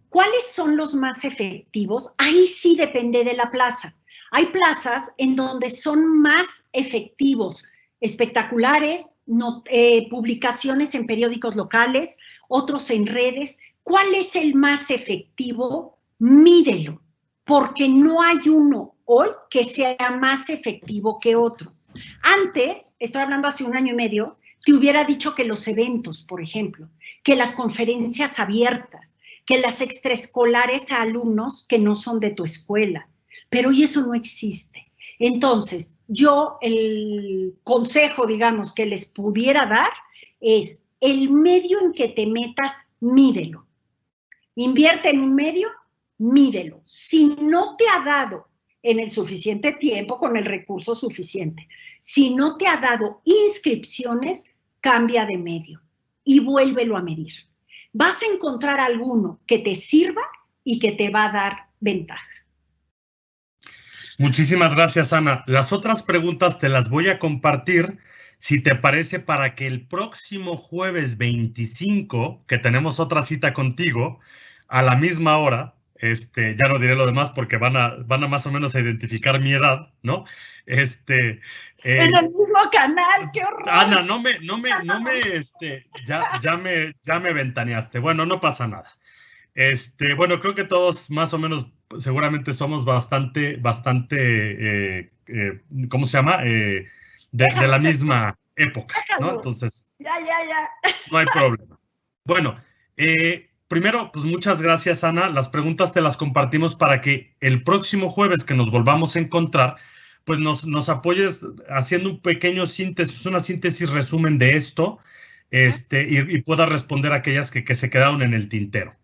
C: ¿Cuáles son los más efectivos? Ahí sí depende de la plaza. Hay plazas en donde son más efectivos, espectaculares, publicaciones en periódicos locales, otros en redes. ¿Cuál es el más efectivo? Mídelo, porque no hay uno hoy que sea más efectivo que otro. Antes, estoy hablando hace 1 año y medio, te hubiera dicho que los eventos, por ejemplo, que las conferencias abiertas, que las extraescolares a alumnos que no son de tu escuela, pero hoy eso no existe. Entonces, yo el consejo, digamos, que les pudiera dar es el medio en que te metas, mídelo. Invierte en un medio, mídelo. Si no te ha dado en el suficiente tiempo, con el recurso suficiente, si no te ha dado inscripciones, cambia de medio y vuélvelo a medir. Vas a encontrar alguno que te sirva y que te va a dar ventaja.
B: Muchísimas gracias, Ana. Las otras preguntas te las voy a compartir, si te parece, para que el próximo jueves 25, que tenemos otra cita contigo, a la misma hora, ya no diré lo demás porque van a más o menos a identificar mi edad, ¿no?
C: En el mismo canal, qué horror.
B: Ana, ya me ventaneaste. Bueno, no pasa nada. Bueno, creo que todos más o menos seguramente somos bastante, ¿cómo se llama? De la misma época, ¿no? Entonces,
C: ya.
B: No hay problema. Bueno, primero, pues muchas gracias, Ana. Las preguntas te las compartimos para que el próximo jueves que nos volvamos a encontrar pues nos apoyes haciendo un pequeño síntesis, una síntesis resumen de esto, y pueda responder a aquellas que se quedaron en el tintero.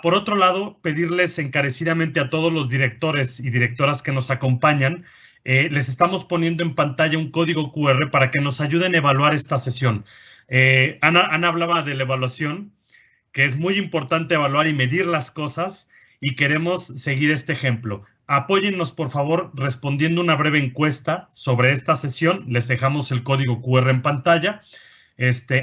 B: Por otro lado, pedirles encarecidamente a todos los directores y directoras que nos acompañan, les estamos poniendo en pantalla un código QR para que nos ayuden a evaluar esta sesión. Ana hablaba de la evaluación, que es muy importante evaluar y medir las cosas, y queremos seguir este ejemplo. Apóyennos, por favor, respondiendo una breve encuesta sobre esta sesión. Les dejamos el código QR en pantalla.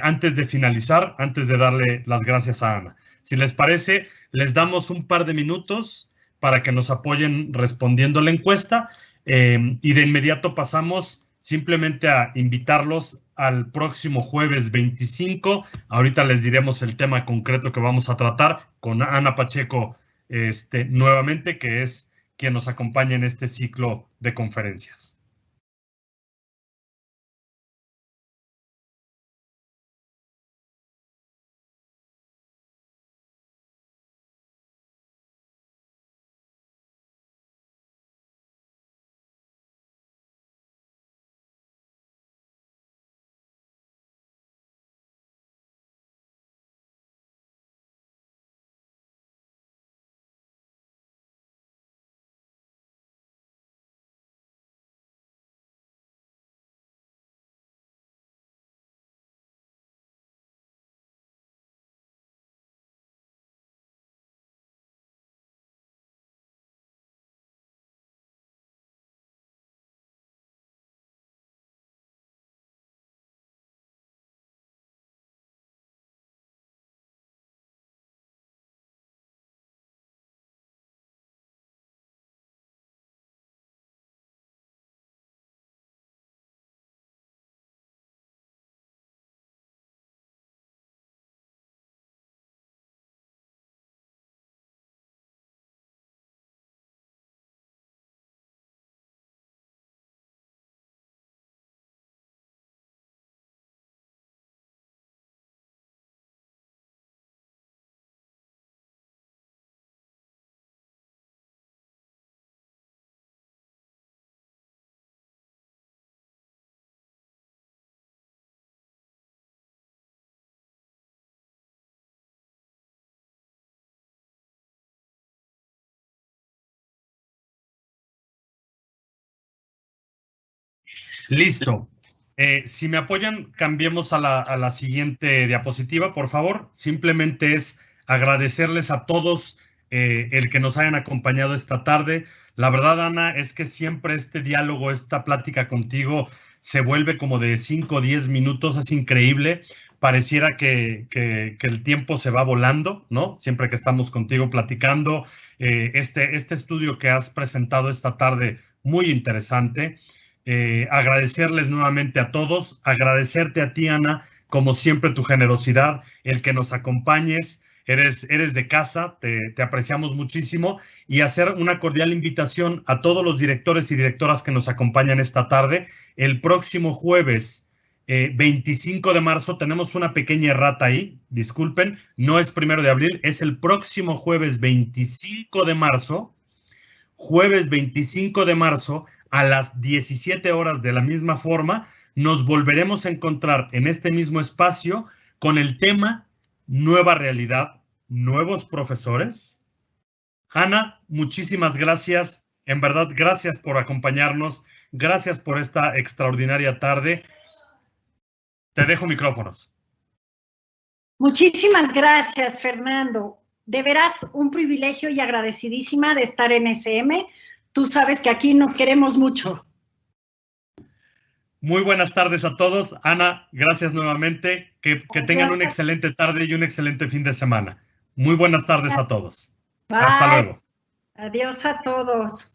B: Antes de finalizar, antes de darle las gracias a Ana. Si les parece, les damos un par de minutos para que nos apoyen respondiendo la encuesta, y de inmediato pasamos simplemente a invitarlos al próximo jueves 25. Ahorita les diremos el tema concreto que vamos a tratar con Ana Pacheco nuevamente, que es quien nos acompaña en este ciclo de conferencias. Listo. Si me apoyan, cambiemos a la siguiente diapositiva, por favor. Simplemente es agradecerles a todos el que nos hayan acompañado esta tarde. La verdad, Ana, es que siempre este diálogo, esta plática contigo se vuelve como de 5 o 10 minutos. Es increíble. Pareciera que el tiempo se va volando, ¿no? Siempre que estamos contigo platicando. Este estudio que has presentado esta tarde, muy interesante. Agradecerles nuevamente a todos, agradecerte a ti, Ana, como siempre tu generosidad, el que nos acompañes, eres de casa, te apreciamos muchísimo, y hacer una cordial invitación a todos los directores y directoras que nos acompañan esta tarde. El próximo jueves 25 de marzo, tenemos una pequeña errata ahí, disculpen, no es 1 de abril, es el próximo jueves 25 de marzo, jueves 25 de marzo, a las 17 horas, de la misma forma, nos volveremos a encontrar en este mismo espacio con el tema Nueva Realidad, Nuevos Profesores. Ana, muchísimas gracias. En verdad, gracias por acompañarnos. Gracias por esta extraordinaria tarde. Te dejo micrófonos.
C: Muchísimas gracias, Fernando. De veras, un privilegio y agradecidísima de estar en SM. Tú sabes que aquí nos queremos mucho.
B: Muy buenas tardes a todos. Ana, gracias nuevamente. Que tengan una excelente tarde y un excelente fin de semana. Muy buenas tardes a todos.
C: Bye.
B: Hasta luego.
C: Adiós a todos.